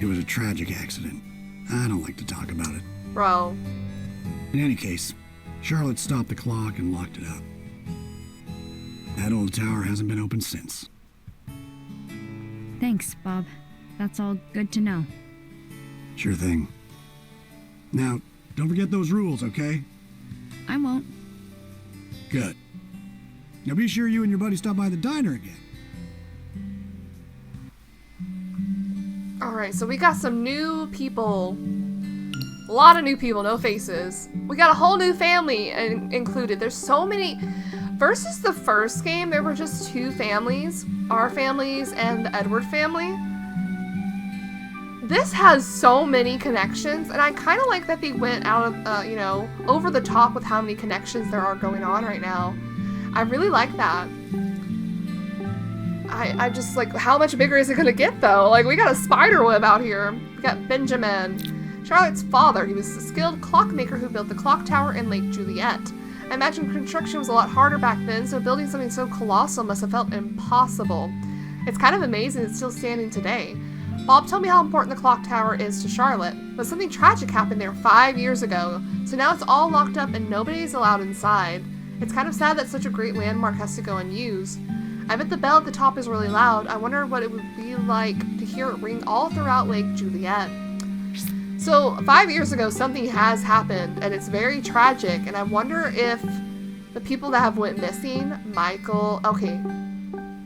It was a tragic accident. I don't like to talk about it. Bro. In any case, Charlotte stopped the clock and locked it up. That old tower hasn't been opened since. Thanks, Bob. That's all good to know. Sure thing. Now, don't forget those rules, okay? I won't. Good. Now be sure you and your buddy stop by the diner again. Alright, so we got some new people. A lot of new people, no faces. We got a whole new family included. There's so many. Versus the first game, there were just two families. Our families and the Edward family. This has so many connections, and I kind of like that they went out of, over the top with how many connections there are going on right now. I really like that. I just, like, how much bigger is it gonna get, though? Like, we got a spider web out here. We got Benjamin. Charlotte's father, he was a skilled clockmaker who built the clock tower in Lake Juliet. I imagine construction was a lot harder back then, so building something so colossal must have felt impossible. It's kind of amazing it's still standing today. Bob told me how important the clock tower is to Charlotte, but something tragic happened there 5 years ago, so now it's all locked up and nobody's allowed inside. It's kind of sad that such a great landmark has to go unused. I bet the bell at the top is really loud. I wonder what it would be like to hear it ring all throughout Lake Juliet. So 5 years ago, something has happened, and it's very tragic, and I wonder if the people that have went missing, Michael, okay,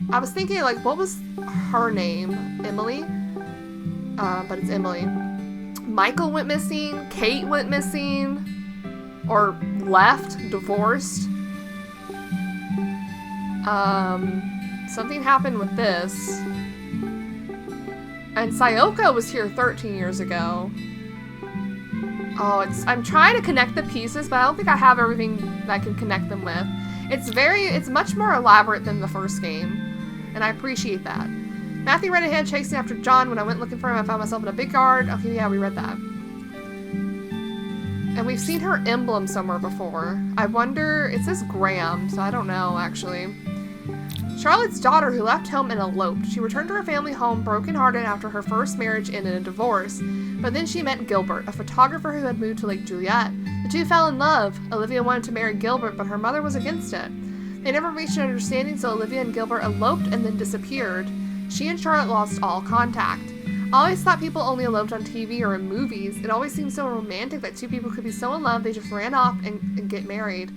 I was thinking, like, what was her name? Emily? But it's Emily. Michael went missing, Kate went missing, or left, divorced. Something happened with this. And Sayoko was here 13 years ago. Oh, I'm trying to connect the pieces, but I don't think I have everything that I can connect them with. It's much more elaborate than the first game, and I appreciate that. Matthew ran ahead chasing after John. When I went looking for him, I found myself in a big yard. Okay, yeah, we read that. And we've seen her emblem somewhere before. I wonder, it says Graham, so I don't know, actually. Charlotte's daughter who left home and eloped. She returned to her family home brokenhearted after her first marriage ended in a divorce. But then she met Gilbert, a photographer who had moved to Lake Juliet. The two fell in love. Olivia wanted to marry Gilbert, but her mother was against it. They never reached an understanding, so Olivia and Gilbert eloped and then disappeared. She and Charlotte lost all contact. I always thought people only eloped on TV or in movies. It always seemed so romantic that two people could be so in love they just ran off and get married.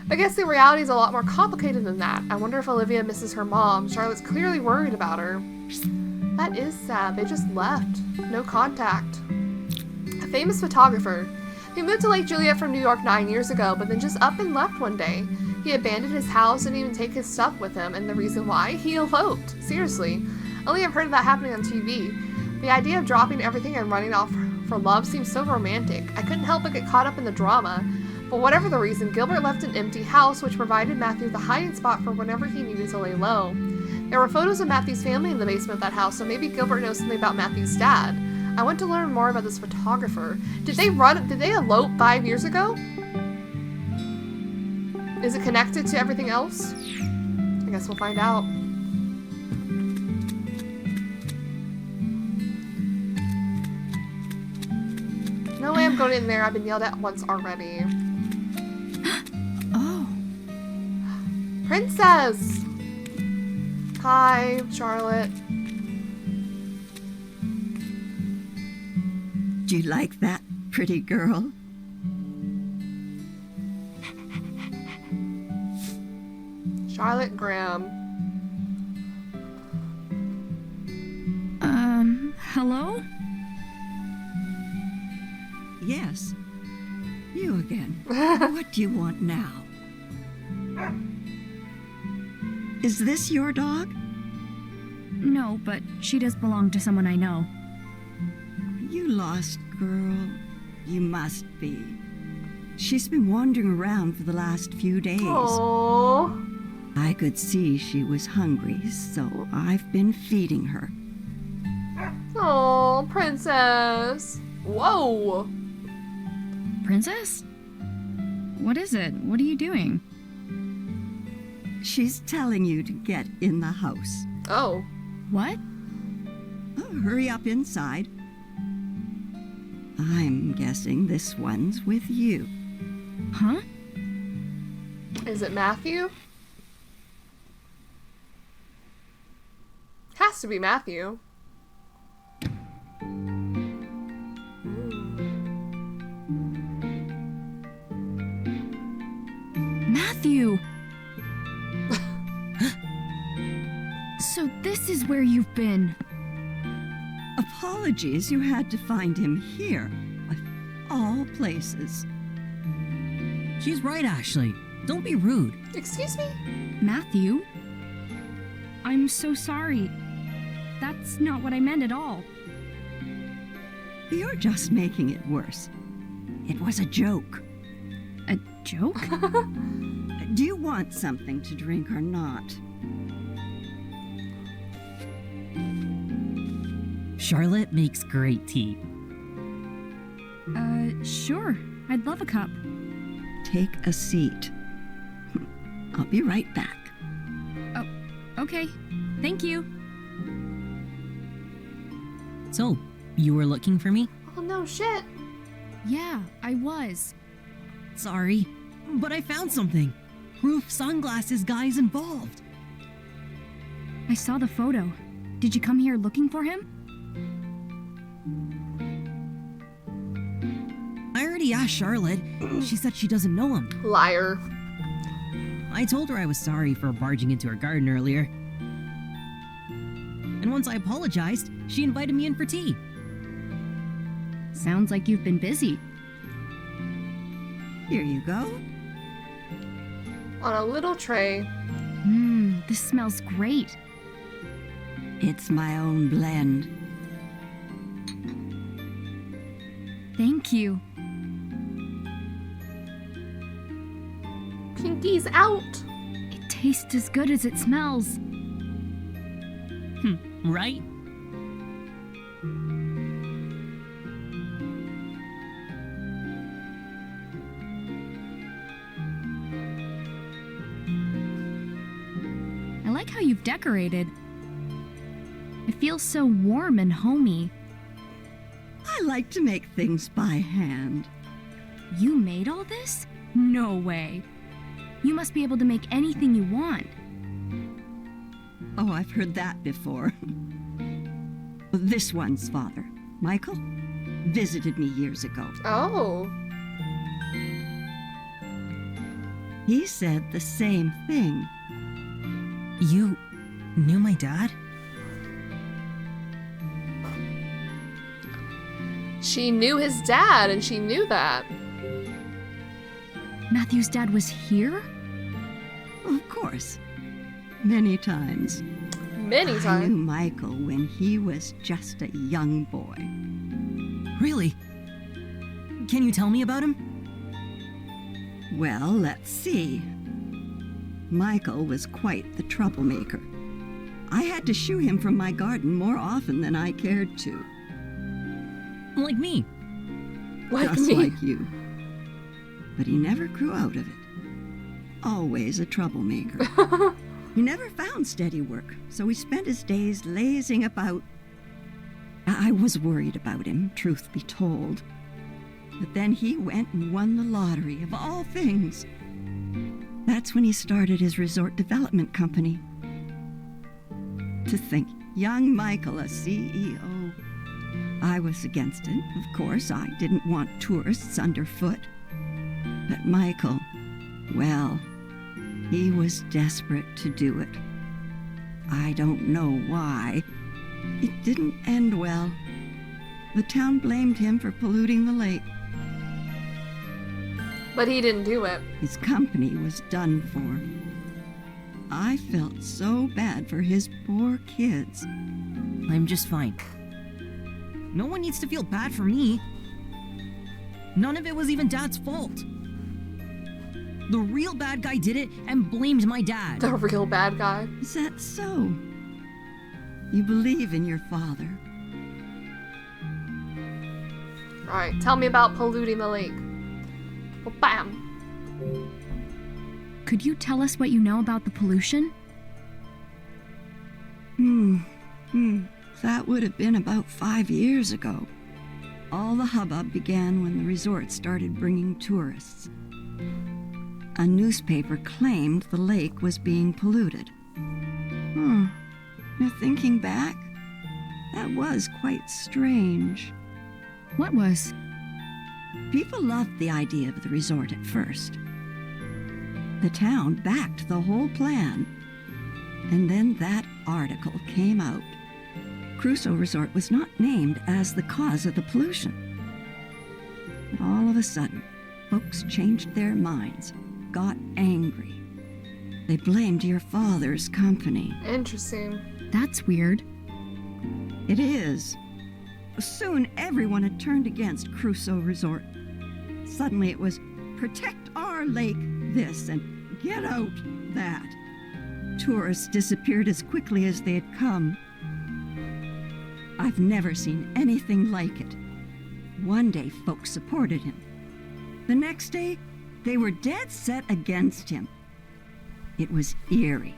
But I guess the reality is a lot more complicated than that. I wonder if Olivia misses her mom. Charlotte's clearly worried about her. That is sad. They just left. No contact. A famous photographer. He moved to Lake Juliet from New York 9 years ago, but then just up and left one day. He abandoned his house and didn't even take his stuff with him, and the reason why? He eloped. Seriously. Only I've heard of that happening on TV. The idea of dropping everything and running off for love seems so romantic. I couldn't help but get caught up in the drama. But whatever the reason, Gilbert left an empty house, which provided Matthew with a hiding spot for whenever he needed to lay low. There were photos of Matthew's family in the basement of that house, so maybe Gilbert knows something about Matthew's dad. I want to learn more about this photographer. Did they elope 5 years ago? Is it connected to everything else? I guess we'll find out. No way I'm going in there. I've been yelled at once already. Oh. Princess! Hi, Charlotte. Do you like that, pretty girl? Charlotte Graham. Hello? Yes. You again. What do you want now? Is this your dog? No, but she does belong to someone I know. You lost girl. You must be. She's been wandering around for the last few days. Aww. I could see she was hungry, so I've been feeding her. Aww, Princess. Whoa. Princess? What is it? What are you doing? She's telling you to get in the house. Oh. What? Oh, hurry up inside. I'm guessing this one's with you. Huh? Is it Matthew? Has to be Matthew. Matthew! So this is where you've been. Apologies, you had to find him here. Of all places. She's right, Ashley. Don't be rude. Excuse me? Matthew? I'm so sorry. That's not what I meant at all. You're just making it worse. It was a joke. A joke? Do you want something to drink or not? Charlotte makes great tea. Sure. I'd love a cup. Take a seat. I'll be right back. Oh, okay. Thank you. So, you were looking for me? Oh no, shit. Yeah, I was. Sorry, but I found something. Proof sunglasses guy's involved. I saw the photo. Did you come here looking for him? already asked Charlotte. She said she doesn't know him. Liar. I told her I was sorry for barging into her garden earlier. And once I apologized, she invited me in for tea. Sounds like you've been busy. Here you go. On a little tray. This smells great. It's my own blend. Thank you. Pinky's out. It tastes as good as it smells. Right? I like how you've decorated. It feels so warm and homey. I like to make things by hand. You made all this? No way. You must be able to make anything you want. Oh, I've heard that before. This one's father, Michael, visited me years ago. Oh. He said the same thing. You knew my dad? She knew his dad, and she knew that. Matthew's dad was here? Of course. Many times. Many I knew times. Michael when he was just a young boy. Really? Can you tell me about him? Well, let's see. Michael was quite the troublemaker. I had to shoo him from my garden more often than I cared to. Like me. Like Just me. like you. But he never grew out of it. Always a troublemaker. He never found steady work, so he spent his days lazing about. I was worried about him, truth be told. But then he went and won the lottery, of all things. That's when he started his resort development company. To think, young Michael, a CEO. I was against it, of course. I didn't want tourists underfoot. But Michael, well, he was desperate to do it. I don't know why. It didn't end well. The town blamed him for polluting the lake. But he didn't do it. His company was done for. I felt so bad for his poor kids. I'm just fine. No one needs to feel bad for me. None of it was even Dad's fault. The real bad guy did it and blamed my dad. The real bad guy. Is that so? You believe in your father? Alright, tell me about polluting the lake. Well, bam. Could you tell us what you know about the pollution? That would have been about 5 years ago. All the hubbub began when the resort started bringing tourists. A newspaper claimed the lake was being polluted. Now thinking back, that was quite strange. What was? People loved the idea of the resort at first. The town backed the whole plan. And then that article came out. Crusoe Resort was not named as the cause of the pollution. But all of a sudden, folks changed their minds, got angry. They blamed your father's company. Interesting. That's weird. It is. Soon everyone had turned against Crusoe Resort. Suddenly it was protect our lake this and get out that. Tourists disappeared as quickly as they had come. I've never seen anything like it. One day folks supported him. The next day they were dead set against him. It was eerie.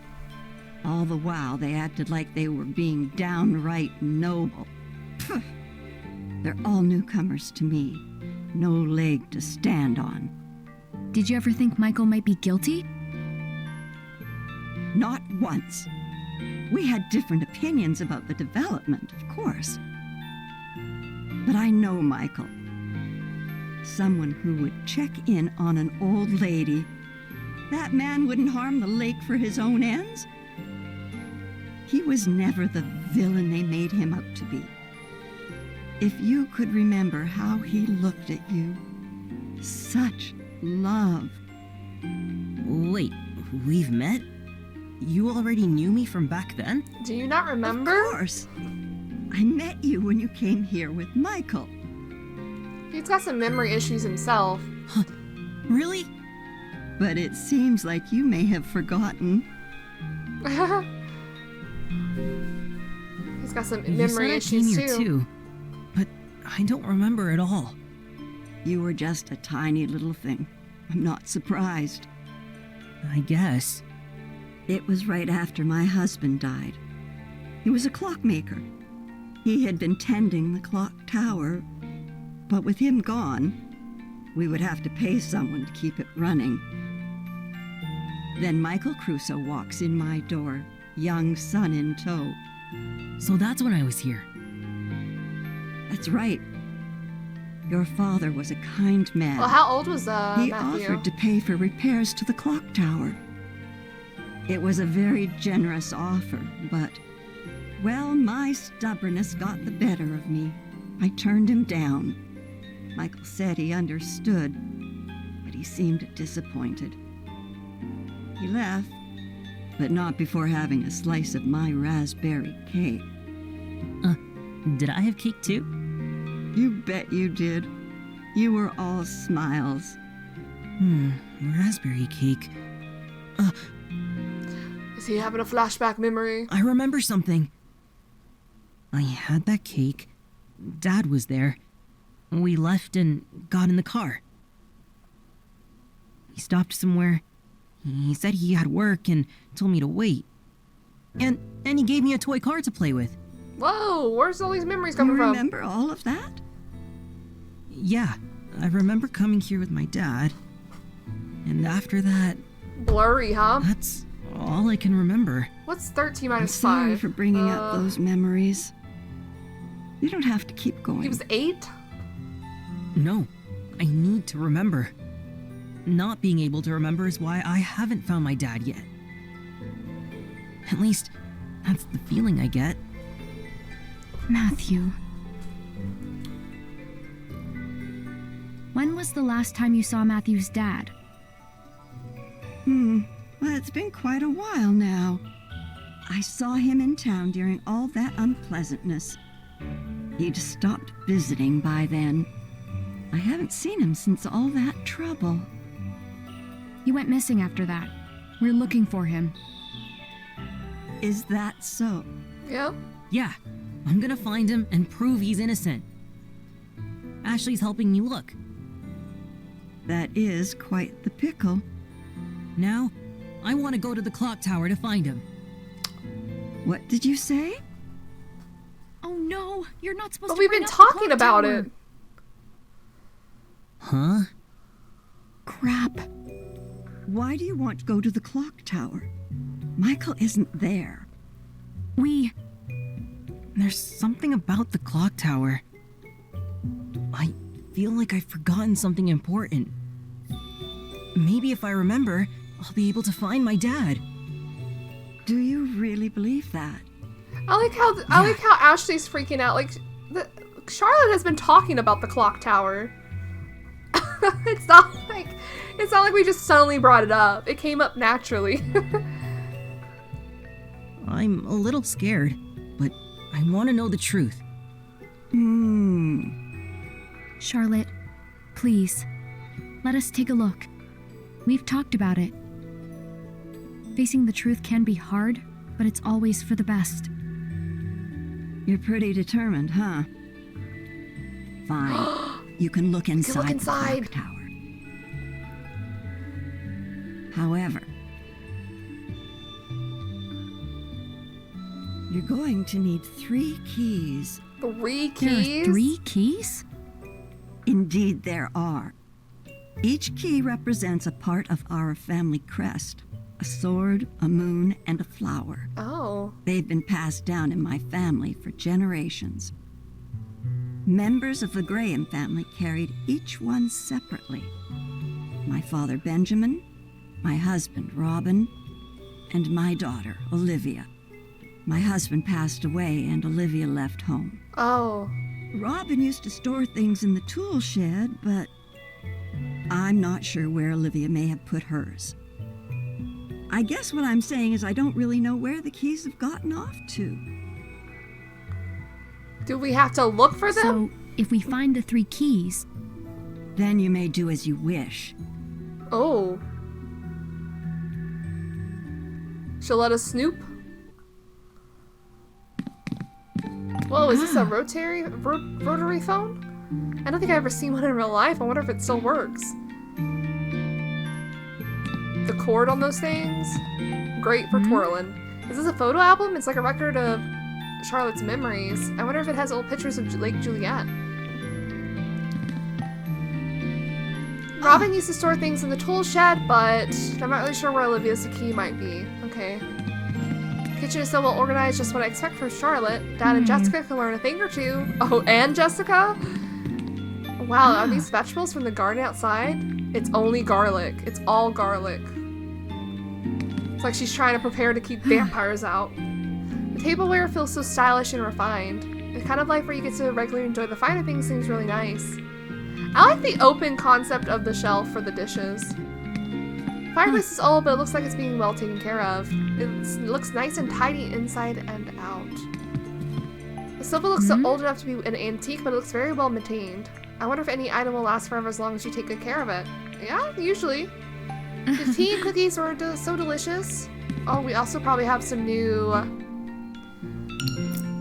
All the while they acted like they were being downright noble. Phew. They're all newcomers to me. No leg to stand on. Did you ever think Michael might be guilty? Not once. We had different opinions about the development, of course. But I know Michael. Someone who would check in on an old lady. That man wouldn't harm the lake for his own ends. He was never the villain they made him out to be. If you could remember how he looked at you, such love. Wait, we've met? You already knew me from back then? Do you not remember? Of course. I met you when you came here with Michael. He's got some memory issues himself. Huh. Really? But it seems like you may have forgotten. He's got some You memory said issues I came here too, but I don't remember at all. You were just a tiny little thing. I'm not surprised. I guess. It was right after my husband died. He was a clockmaker. He had been tending the clock tower, but with him gone, we would have to pay someone to keep it running. Then Michael Crusoe walks in my door, young son in tow. So that's when I was here. That's right. Your father was a kind man. Well, how old was He Matthew? offered to pay for repairs to the clock tower. It was a very generous offer, but, well, my stubbornness got the better of me. I turned him down. Michael said he understood, but he seemed disappointed. He left, but not before having a slice of my raspberry cake. Did I have cake too? You bet you did. You were all smiles. Raspberry cake. Is he having a flashback memory? I remember something. I had that cake. Dad was there. We left and got in the car. He stopped somewhere. He said he had work and told me to wait. And he gave me a toy car to play with. Whoa, where's all these memories You coming from? remember all of that? Yeah, I remember coming here with my dad. And after that, Blurry, huh? that's all I can remember. What's 13 I'm minus sorry 5? for bringing up those memories. You don't have to keep going. He was 8? No, I need to remember. Not being able to remember is why I haven't found my dad yet. At least, that's the feeling I get. Matthew. When was the last time you saw Matthew's dad? Well, it's been quite a while now. I saw him in town during all that unpleasantness. He'd stopped visiting by then. I haven't seen him since all that trouble. He went missing after that. We're looking for him. Is that so? Yep. Yeah, I'm gonna find him and prove he's innocent. Ashley's helping me look. That is quite the pickle. Now, I want to go to the clock tower to find him. What did you say? Oh no, you're not supposed But to we've bring been up the talking clock about tower. it. Huh? Crap. Why do you want to go to the clock tower? Michael isn't there. There's something about the clock tower. I feel like I've forgotten something important. Maybe if I remember, I'll be able to find my dad. Do you really believe that? I like how Ashley's freaking out. Like, Charlotte has been talking about the clock tower. It's not like we just suddenly brought it up. It came up naturally. I'm a little scared, but I want to know the truth. Charlotte, please, let us take a look. We've talked about it. Facing the truth can be hard, but it's always for the best. You're pretty determined, huh? Fine. You can look inside the clock tower. However, you're going to need 3 keys. 3 keys? There are 3 keys? Indeed, there are. Each key represents a part of our family crest. A sword, a moon, and a flower. Oh. They've been passed down in my family for generations. Members of the Graham family carried each one separately. My father, Benjamin, my husband, Robin, and my daughter, Olivia. My husband passed away and Olivia left home. Oh. Robin used to store things in the tool shed, but I'm not sure where Olivia may have put hers. I guess what I'm saying is I don't really know where the keys have gotten off to. Do we have to look for them? So, if we find the 3 keys... Then you may do as you wish. Oh. She'll let us snoop? Whoa, is this a rotary phone? I don't think I've ever seen one in real life. I wonder if it still works. The cord on those things? Great for twirling. Is this a photo album? It's like a record of Charlotte's memories. I wonder if it has old pictures of Lake Juliet. Robin used to store things in the tool shed, but I'm not really sure where Olivia's key might be. Okay. Kitchen is so well organized, just what I expect from Charlotte. Dad and Jessica can learn a thing or two. Oh, and Jessica? Wow, are these vegetables from the garden outside? It's only garlic. It's all garlic. It's like she's trying to prepare to keep vampires out. The tableware feels so stylish and refined. The kind of life where you get to regularly enjoy the finer things seems really nice. I like the open concept of the shelf for the dishes. Fireplace is old, but it looks like it's being well taken care of. It looks nice and tidy inside and out. The sofa looks so old enough to be an antique, but it looks very well maintained. I wonder if any item will last forever as long as you take good care of it. Yeah, usually. The tea and cookies were so delicious. Oh, we also probably have some new...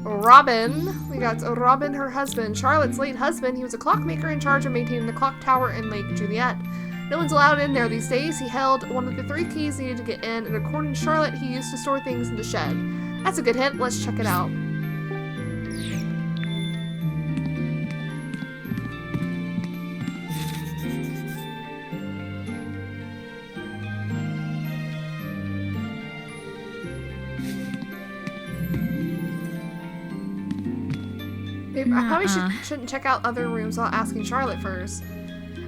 Robin. We got Robin, her husband. Charlotte's late husband. He was a clockmaker in charge of maintaining the clock tower in Lake Juliet. No one's allowed in there these days. He held one of the 3 keys needed to get in, and according to Charlotte, he used to store things in the shed. That's a good hint. Let's check it out. I probably shouldn't check out other rooms without asking Charlotte first.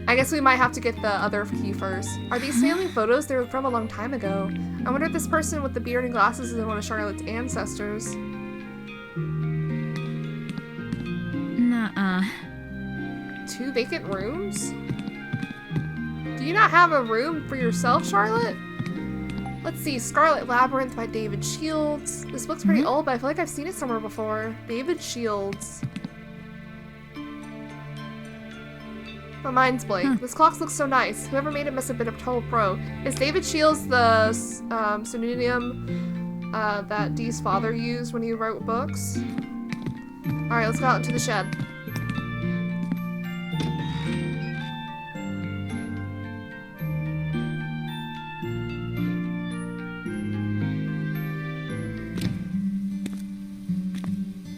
I guess we might have to get the other key first. Are these family photos? They were from a long time ago. I wonder if this person with the beard and glasses is one of Charlotte's ancestors. Nuh-uh. 2 vacant rooms? Do you not have a room for yourself, Charlotte? Let's see, Scarlet Labyrinth by David Shields. This book's pretty old, but I feel like I've seen it somewhere before. David Shields. My mind's blank. This clock looks so nice. Whoever made it must have been a total pro. Is David Shields the pseudonym that Dee's father used when he wrote books? Alright, let's go out into the shed.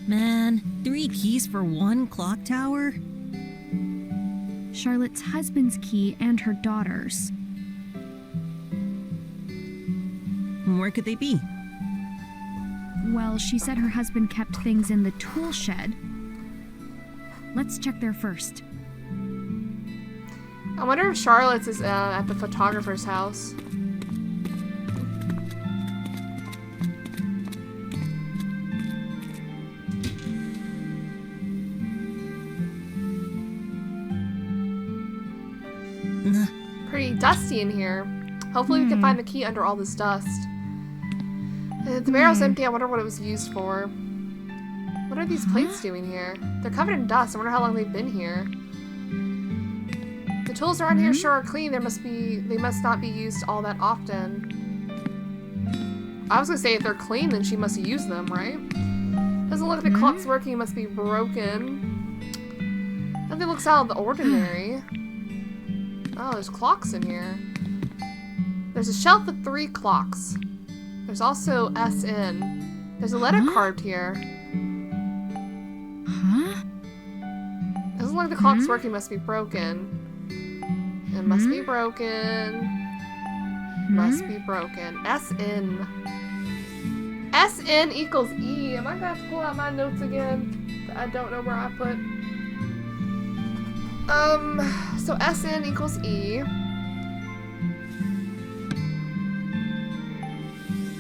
Man, 3 keys for 1 clock tower? Charlotte's husband's key and her daughter's. Where could they be? Well, she said her husband kept things in the tool shed. Let's check there first. I wonder if Charlotte's is at the photographer's house. Pretty dusty in here. Hopefully we can find the key under all this dust. The barrel's empty. I wonder what it was used for. What are these plates doing here? They're covered in dust. I wonder how long they've been here. The tools around here sure are clean. They must not be used all that often. I was gonna say if they're clean, then she must use them, right? Doesn't look like the clock's working. It must be broken. Nothing looks out of the ordinary. Oh, there's clocks in here. There's a shelf with 3 clocks. There's also SN. There's a letter carved here. Huh? Doesn't look like the clock's working. Must be broken. It must be broken. Must be broken. SN. SN equals E. Am I gonna have to pull out my notes again? I don't know where I put. So SN equals E.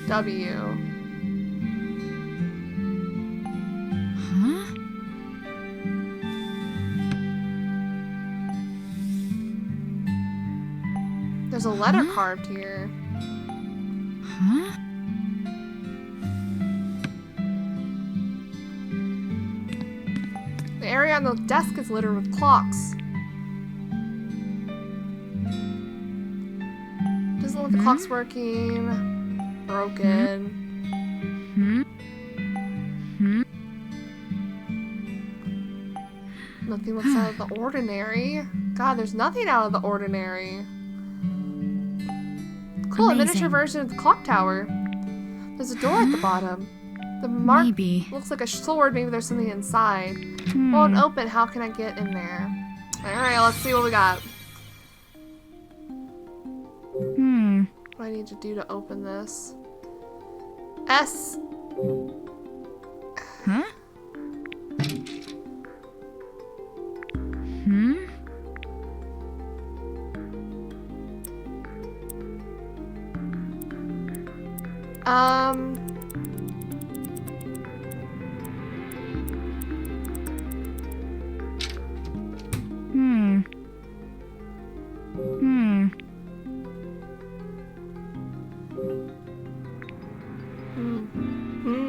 W. Huh? There's a letter carved here. Huh? The area on the desk is littered with clocks. Doesn't look like the clock's working. Broken. Nothing looks out of the ordinary. God, there's nothing out of the ordinary. Cool, a miniature version of the clock tower. There's a door at the bottom. The mark looks like a sword. Maybe there's something inside. Won't open. How can I get in there? Alright, let's see what we got. What do I need to do to open this? S. Huh?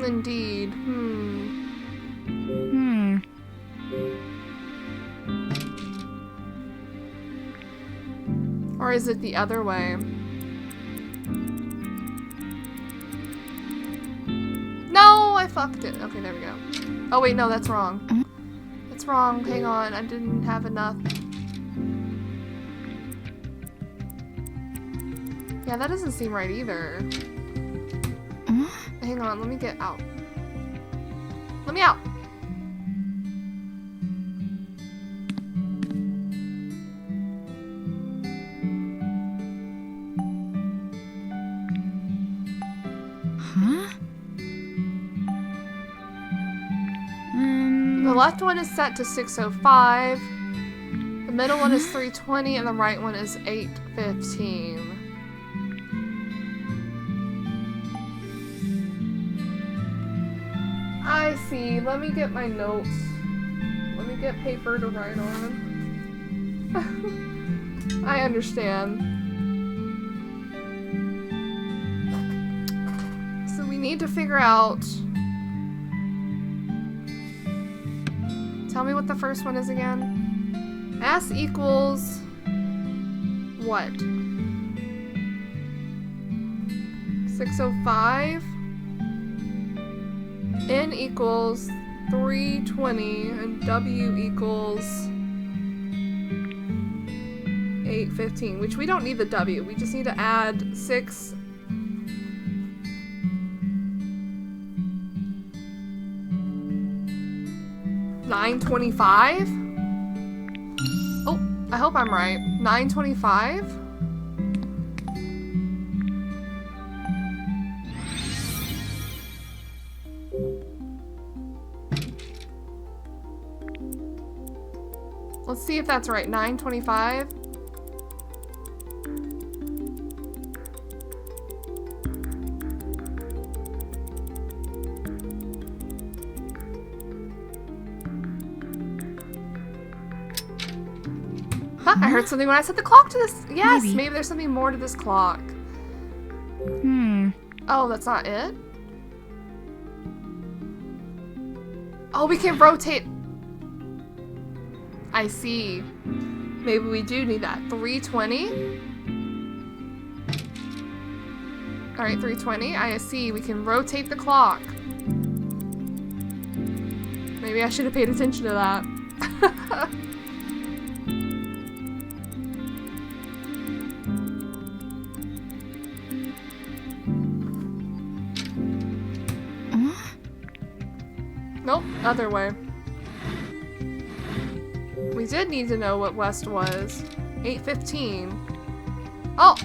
Indeed. Or is it the other way? No, I fucked it. Okay, there we go. Oh wait, no, that's wrong. That's wrong. Hang on, I didn't have enough. Yeah, that doesn't seem right either. Hang on, let me get out. Let me out! The left one is set to 6:05. The middle one is 3:20, and the right one is 8:15. I see. Let me get my notes. Let me get paper to write on. I understand. So we need to figure out... Tell me what the first one is again. S equals... what? 6:05? N equals 3:20 and W equals 8:15, which we don't need the W. We just need to add 6. $9.25? Oh, I hope I'm right. $9.25? Let's see if that's right. $9.25? Huh, I heard something when I set the clock to this. Yes, maybe there's something more to this clock. Oh, that's not it? Oh, we can rotate. I see. Maybe we do need that. 3:20? Alright, 3:20. I see. We can rotate the clock. Maybe I should have paid attention to that. Nope, other way. We did need to know what west was. 8:15. Oh!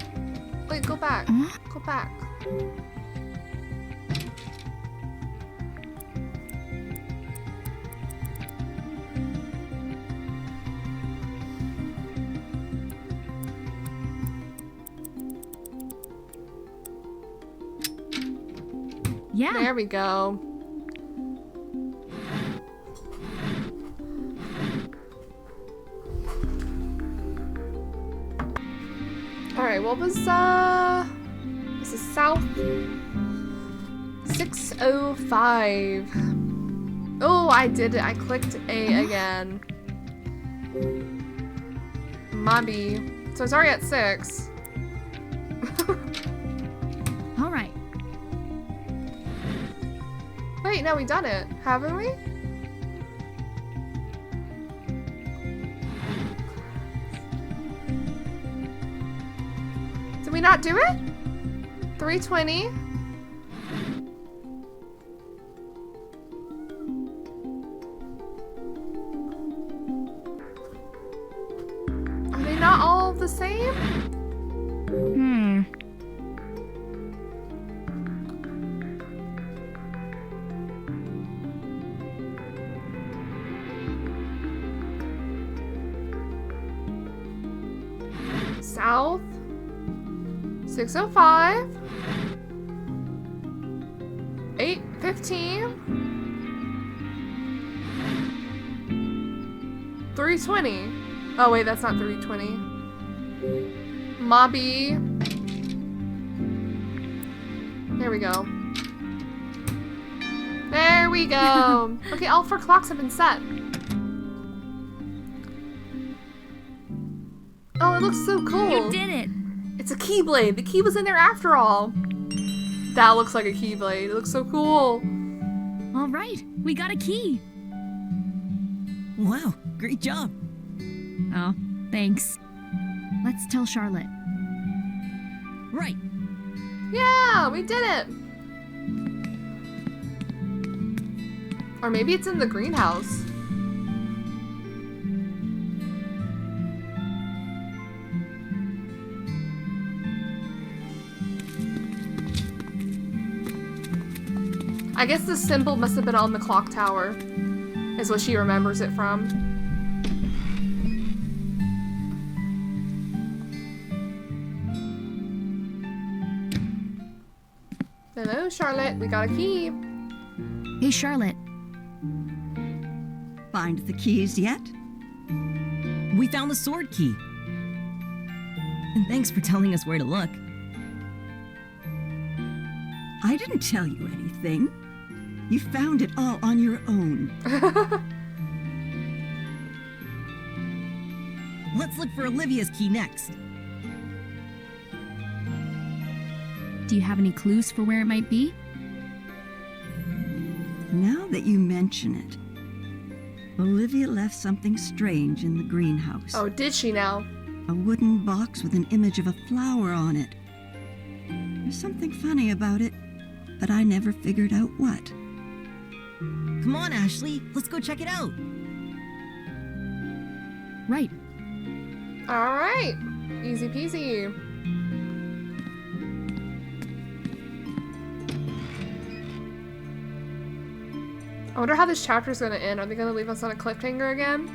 Wait, go back. Go back. Yeah. There we go. Alright, what was, this is South 605. Oh, I did it. I clicked A again. Mobby. So it's already at 6. All right. Wait, no, we done it. Haven't we? Did we not do it? 320. Are they not all the same? Hmm. South 605 815 320. Oh wait, that's not 320. Mobby. There we go. There we go. Okay, all 4 clocks have been set. Oh, it looks so cool. You did it. It's a keyblade. The key was in there after all. That looks like a keyblade. It looks so cool. All right, we got a key. Wow, great job. Oh, thanks. Let's tell Charlotte. Right. Yeah, we did it. Or maybe it's in the greenhouse. I guess the symbol must have been on the clock tower, is what she remembers it from. Hello, Charlotte. We got a key. Hey, Charlotte. Find the keys yet? We found the sword key. And thanks for telling us where to look. I didn't tell you anything. You found it all on your own. Let's look for Olivia's key next. Do you have any clues for where it might be? Now that you mention it, Olivia left something strange in the greenhouse. Oh, did she now? A wooden box with an image of a flower on it. There's something funny about it, but I never figured out what. Come on, Ashley. Let's go check it out. Right. All right. Easy peasy. I wonder how this chapter is going to end. Are they going to leave us on a cliffhanger again?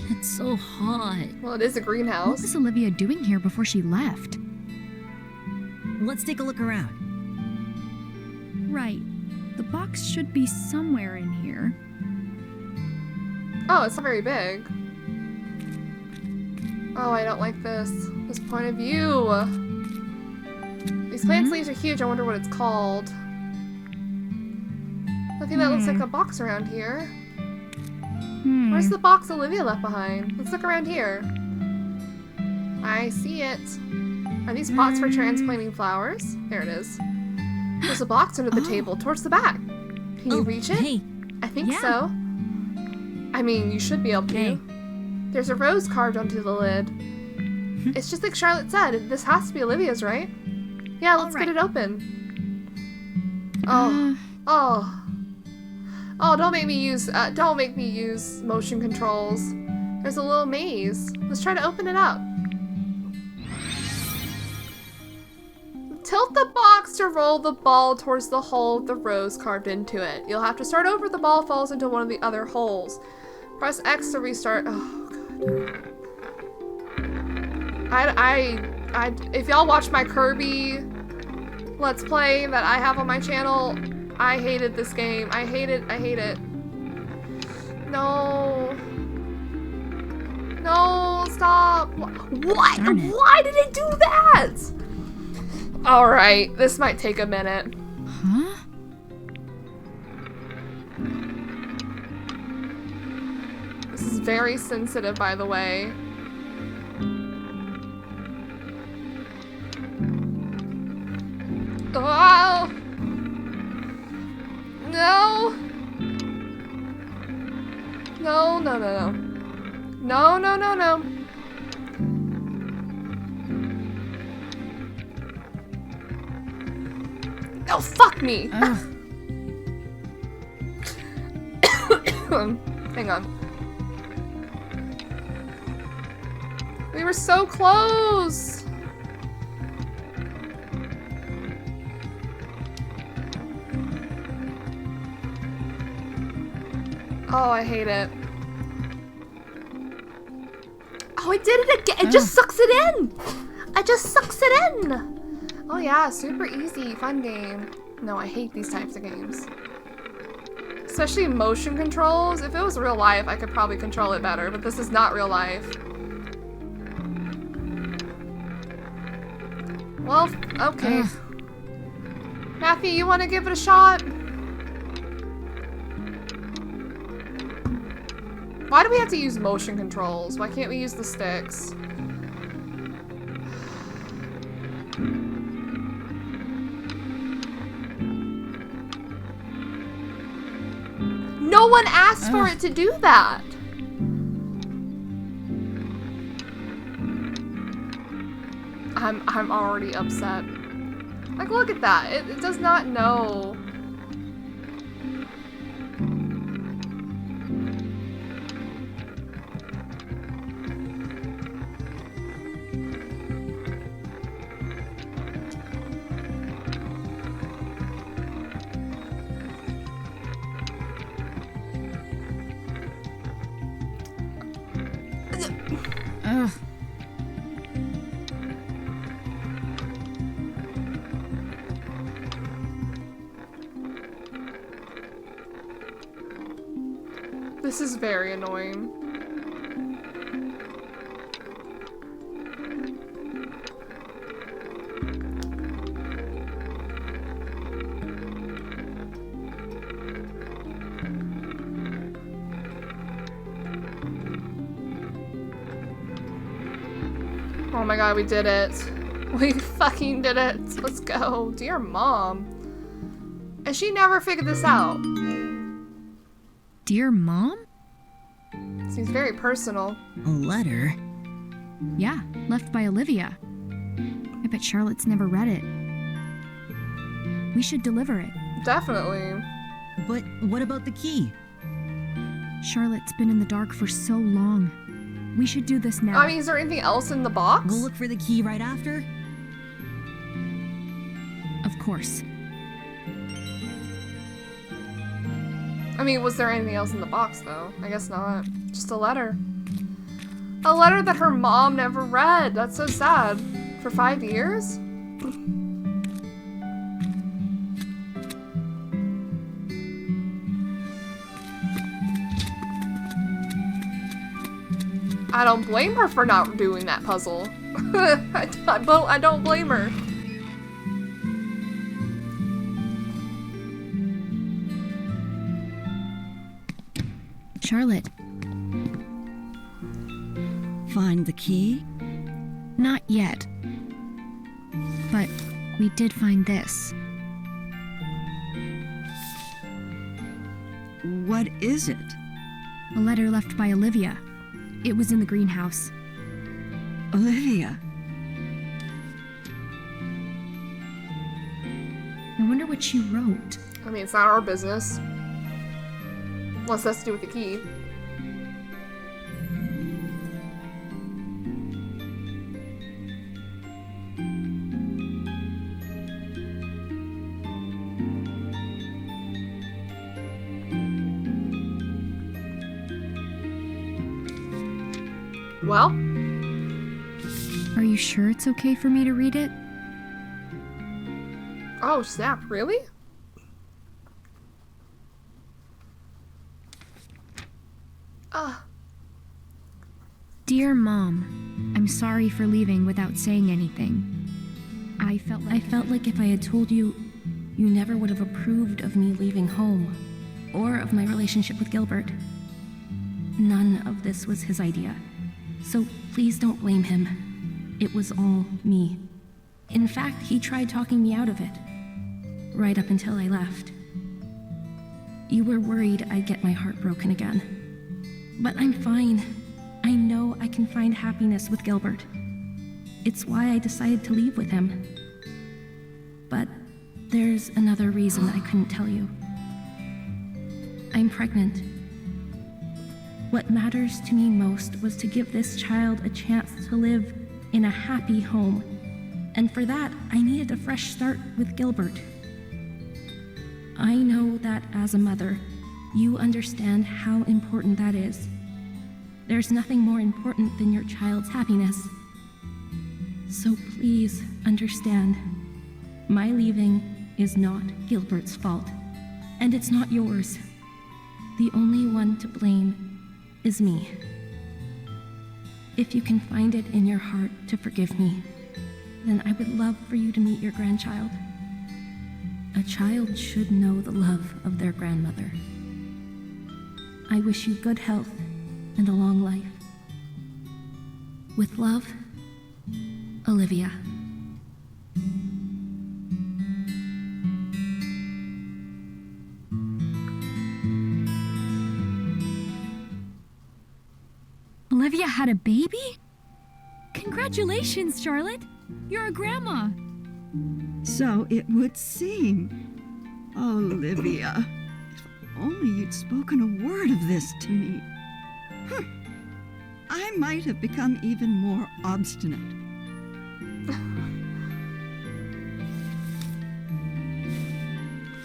It's so hot. Well, it is a What greenhouse. was Olivia doing here before she left? Let's take a look around. Right. The box should be somewhere in here. Oh, it's not very big. Oh, I don't like this. This point of view. These plant leaves are huge. I wonder what it's called. Nothing that looks like a box around here. Where's the box Olivia left behind? Let's look around here. I see it. Are these pots for transplanting flowers? There it is. There's a box under the table towards the back. Can you reach it? Hey. I think Yeah. so. I mean, you should be able to. Hey. There's a rose carved onto the lid. It's just like Charlotte said. This has to be Olivia's, right? Yeah, let's get it open. Oh. Oh. Oh, don't make me use motion controls. There's a little maze. Let's try to open it up. Tilt the box to roll the ball towards the hole with the rose carved into it. You'll have to start over if the ball falls into one of the other holes. Press X to restart. Oh, God. If y'all watch my Kirby Let's Play that I have on my channel, I hated this game. I hate it. No. No, stop. What? Why did it do that? Alright, this might take a minute. Huh? This is very sensitive, by the way. Oh! No! No, no, no, no. No, no, no, no. Oh, fuck me! Hang on. We were so close! Oh, I hate it. Oh, I did it again! It just sucks it in! It just sucks it in! Oh yeah, super easy, fun game. No, I hate these types of games. Especially motion controls. If it was real life, I could probably control it better, but this is not real life. Well, okay. Matthew, you want to give it a shot? Why do we have to use motion controls? Why can't we use the sticks? No one asked for it to do that. I'm already upset. Like, look at that. It does not know. This is very annoying. Oh my god, we did it. We fucking did it. Let's go. Dear mom. And she never figured this out. Dear Mom? Seems very personal. A letter? Yeah, left by Olivia. I bet Charlotte's never read it. We should deliver it. Definitely. But what about the key? Charlotte's been in the dark for so long. We should do this now. I mean, is there anything else in the box? We'll look for the key right after? Of course. I mean, was there anything else in the box, though? I guess not. Just a letter. A letter that her mom never read. That's so sad. For 5 years? I don't blame her for not doing that puzzle. I don't blame her. Charlotte. Find the key? Not yet. But we did find this. What is it? A letter left by Olivia. It was in the greenhouse. Olivia. I wonder what she wrote. I mean, it's not our business. Unless that's to do with the key. Well? Are you sure it's okay for me to read it? Oh, snap, really? Dear Mom, I'm sorry for leaving without saying anything. I felt like if I had told you, you never would have approved of me leaving home, or of my relationship with Gilbert. None of this was his idea, so please don't blame him. It was all me. In fact, he tried talking me out of it, right up until I left. You were worried I'd get my heart broken again. But I'm fine. I know I can find happiness with Gilbert. It's why I decided to leave with him. But there's another reason I couldn't tell you. I'm pregnant. What matters to me most was to give this child a chance to live in a happy home. And for that, I needed a fresh start with Gilbert. I know that as a mother, you understand how important that is. There's nothing more important than your child's happiness. So please understand, my leaving is not Gilbert's fault, and it's not yours. The only one to blame is me. If you can find it in your heart to forgive me, then I would love for you to meet your grandchild. A child should know the love of their grandmother. I wish you good health and a long life. With love, Olivia. Olivia had a baby? Congratulations, Charlotte! You're a grandma! So it would seem. Olivia, if only you'd spoken a word of this to me. I might have become even more obstinate.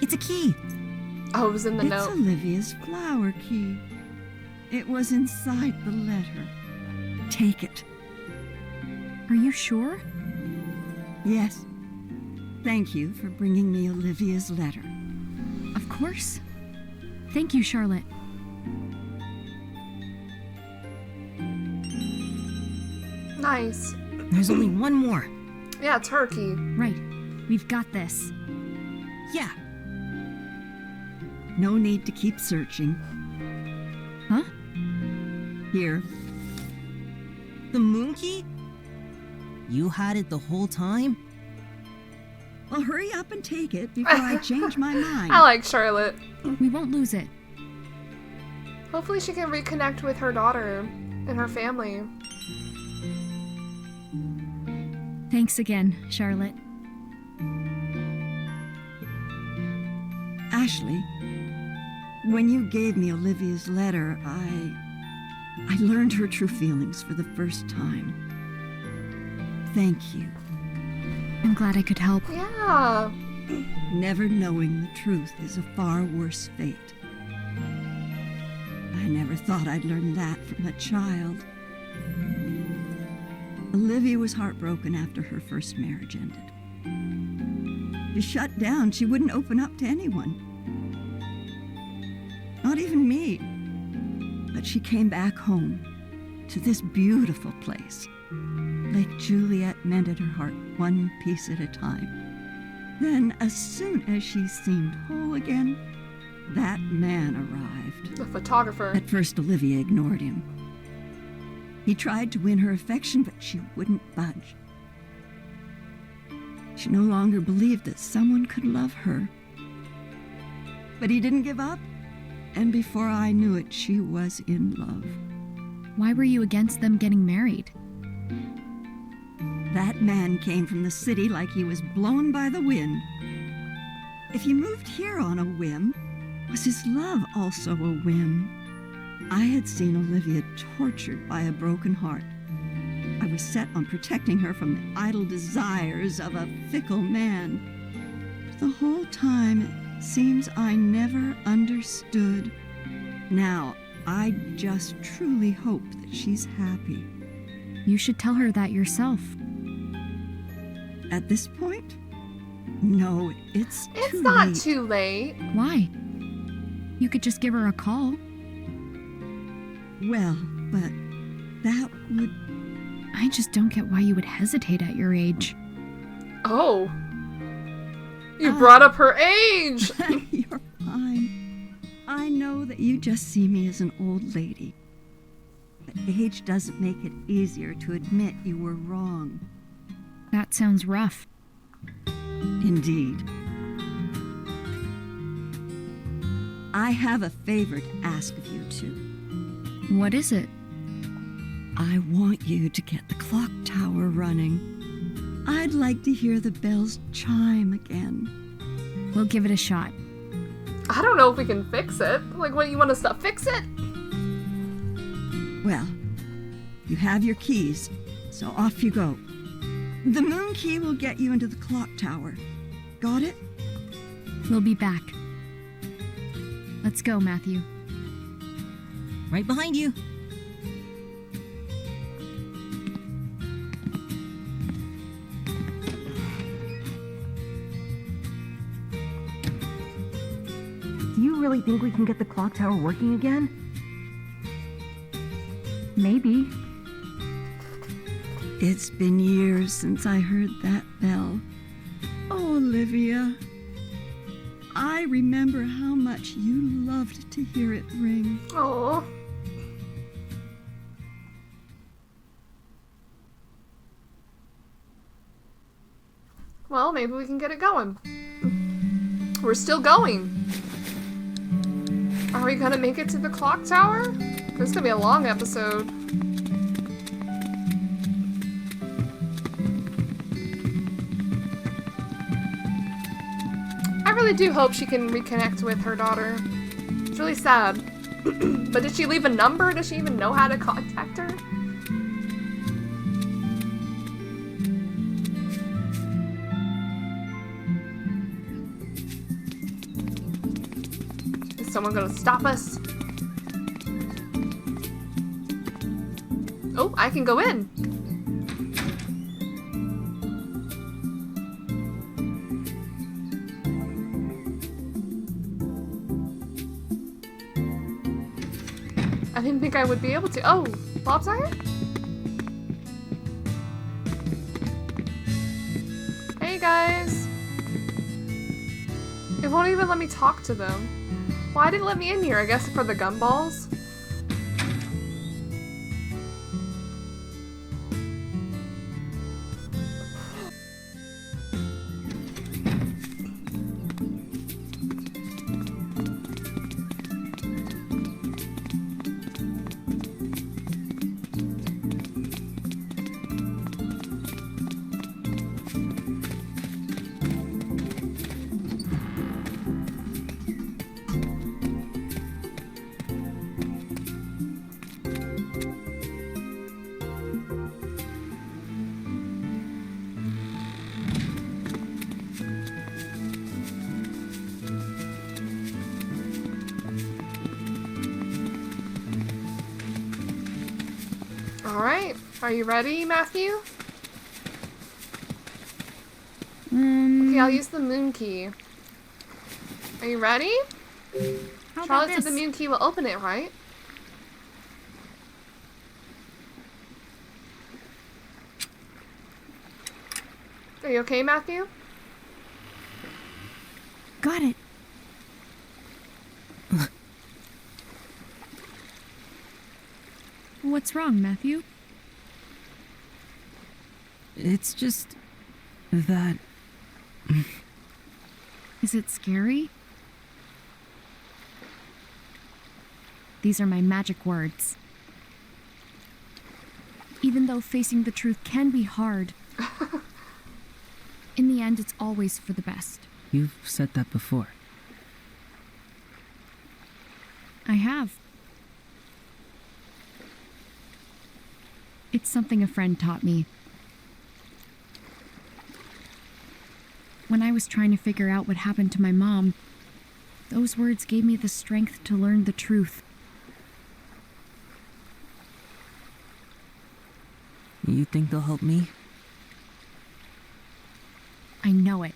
It's a key. Oh, it was in the note. It's Olivia's flower key. It was inside the letter. Take it. Are you sure? Yes. Thank you for bringing me Olivia's letter. Of course. Thank you, Charlotte. Nice. There's only one more. Yeah, turkey. Right. We've got this. Yeah. No need to keep searching. Huh? Here. The moon key? You had it the whole time? Well, hurry up and take it before I change my mind. I like Charlotte. We won't lose it. Hopefully she can reconnect with her daughter and her family. Thanks again, Charlotte. Ashley, when you gave me Olivia's letter, I learned her true feelings for the first time. Thank you. I'm glad I could help. Yeah. Never knowing the truth is a far worse fate. I never thought I'd learn that from a child. Olivia was heartbroken after her first marriage ended. She shut down. She wouldn't open up to anyone. Not even me. But she came back home to this beautiful place. Lake Juliet mended her heart one piece at a time. Then, as soon as she seemed whole again, that man arrived. The photographer. At first, Olivia ignored him. He tried to win her affection, but she wouldn't budge. She no longer believed that someone could love her. But he didn't give up, and before I knew it, she was in love. Why were you against them getting married? That man came from the city like he was blown by the wind. If he moved here on a whim, was his love also a whim? I had seen Olivia tortured by a broken heart. I was set on protecting her from the idle desires of a fickle man. But the whole time, it seems I never understood. Now, I just truly hope that she's happy. You should tell her that yourself. At this point? No, it's It's too not late. too late. Why? You could just give her a call. Well, but that would... I just don't get why you would hesitate at your age. Oh. You brought up her age! You're fine. I know that you just see me as an old lady. But age doesn't make it easier to admit you were wrong. That sounds rough. Indeed. I have a favor to ask of you two. What is it? I want you to get the clock tower running. I'd like to hear the bells chime again. We'll give it a shot. I don't know if we can fix it. Like, what, you want us to fix it? Well, you have your keys, so off you go. The moon key will get you into the clock tower. Got it? We'll be back. Let's go, Matthew. Right behind you. Do you really think we can get the clock tower working again? Maybe. It's been years since I heard that bell. Oh, Olivia. I remember how much you loved to hear it ring. Oh. Well, maybe we can get it going. We're still going. Are we gonna make it to the clock tower? This is gonna be a long episode. I really do hope she can reconnect with her daughter. It's really sad. But did she leave a number? Does she even know how to contact her? Is someone gonna stop us? Oh, I can go in. I didn't think I would be able to. Oh, Bob's not here? Hey guys. It won't even let me talk to them. Why did it let me in here? I guess for the gumballs? Alright, are you ready, Matthew? Okay, I'll use the moon key. Are you ready? How about Charlotte said this? the moon key will open it, right? Are you okay, Matthew? Got it. What's wrong, Matthew? It's just that Is it scary? These are my magic words. Even though facing the truth can be hard, in the end, it's always for the best. you've said that before. I have. It's something a friend taught me. When I was trying to figure out what happened to my mom, those words gave me the strength to learn the truth. You think they'll help me? I know it.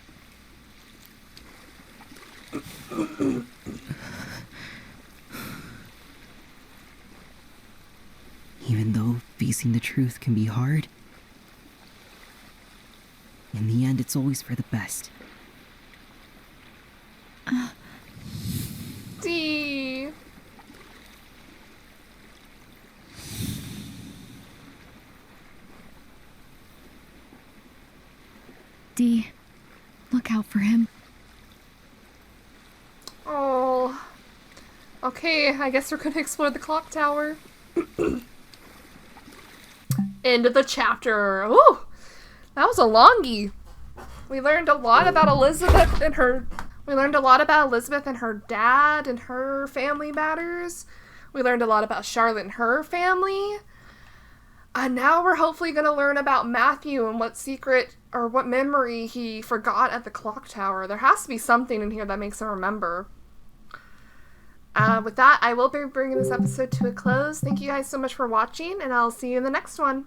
Even though facing the truth can be hard, in the end, it's always for the best. D. Dee, look out for him. Oh. Okay, I guess we're gonna explore the clock tower. End of the chapter. Ooh, that was a longie. We learned a lot about Elizabeth and her. We learned a lot about Elizabeth and her dad and her family matters. We learned a lot about Charlotte and her family. And now we're hopefully going to learn about Matthew and what secret or what memory he forgot at the clock tower. There has to be something in here that makes him remember. With that, I will be bringing this episode to a close. Thank you guys so much for watching, and I'll see you in the next one.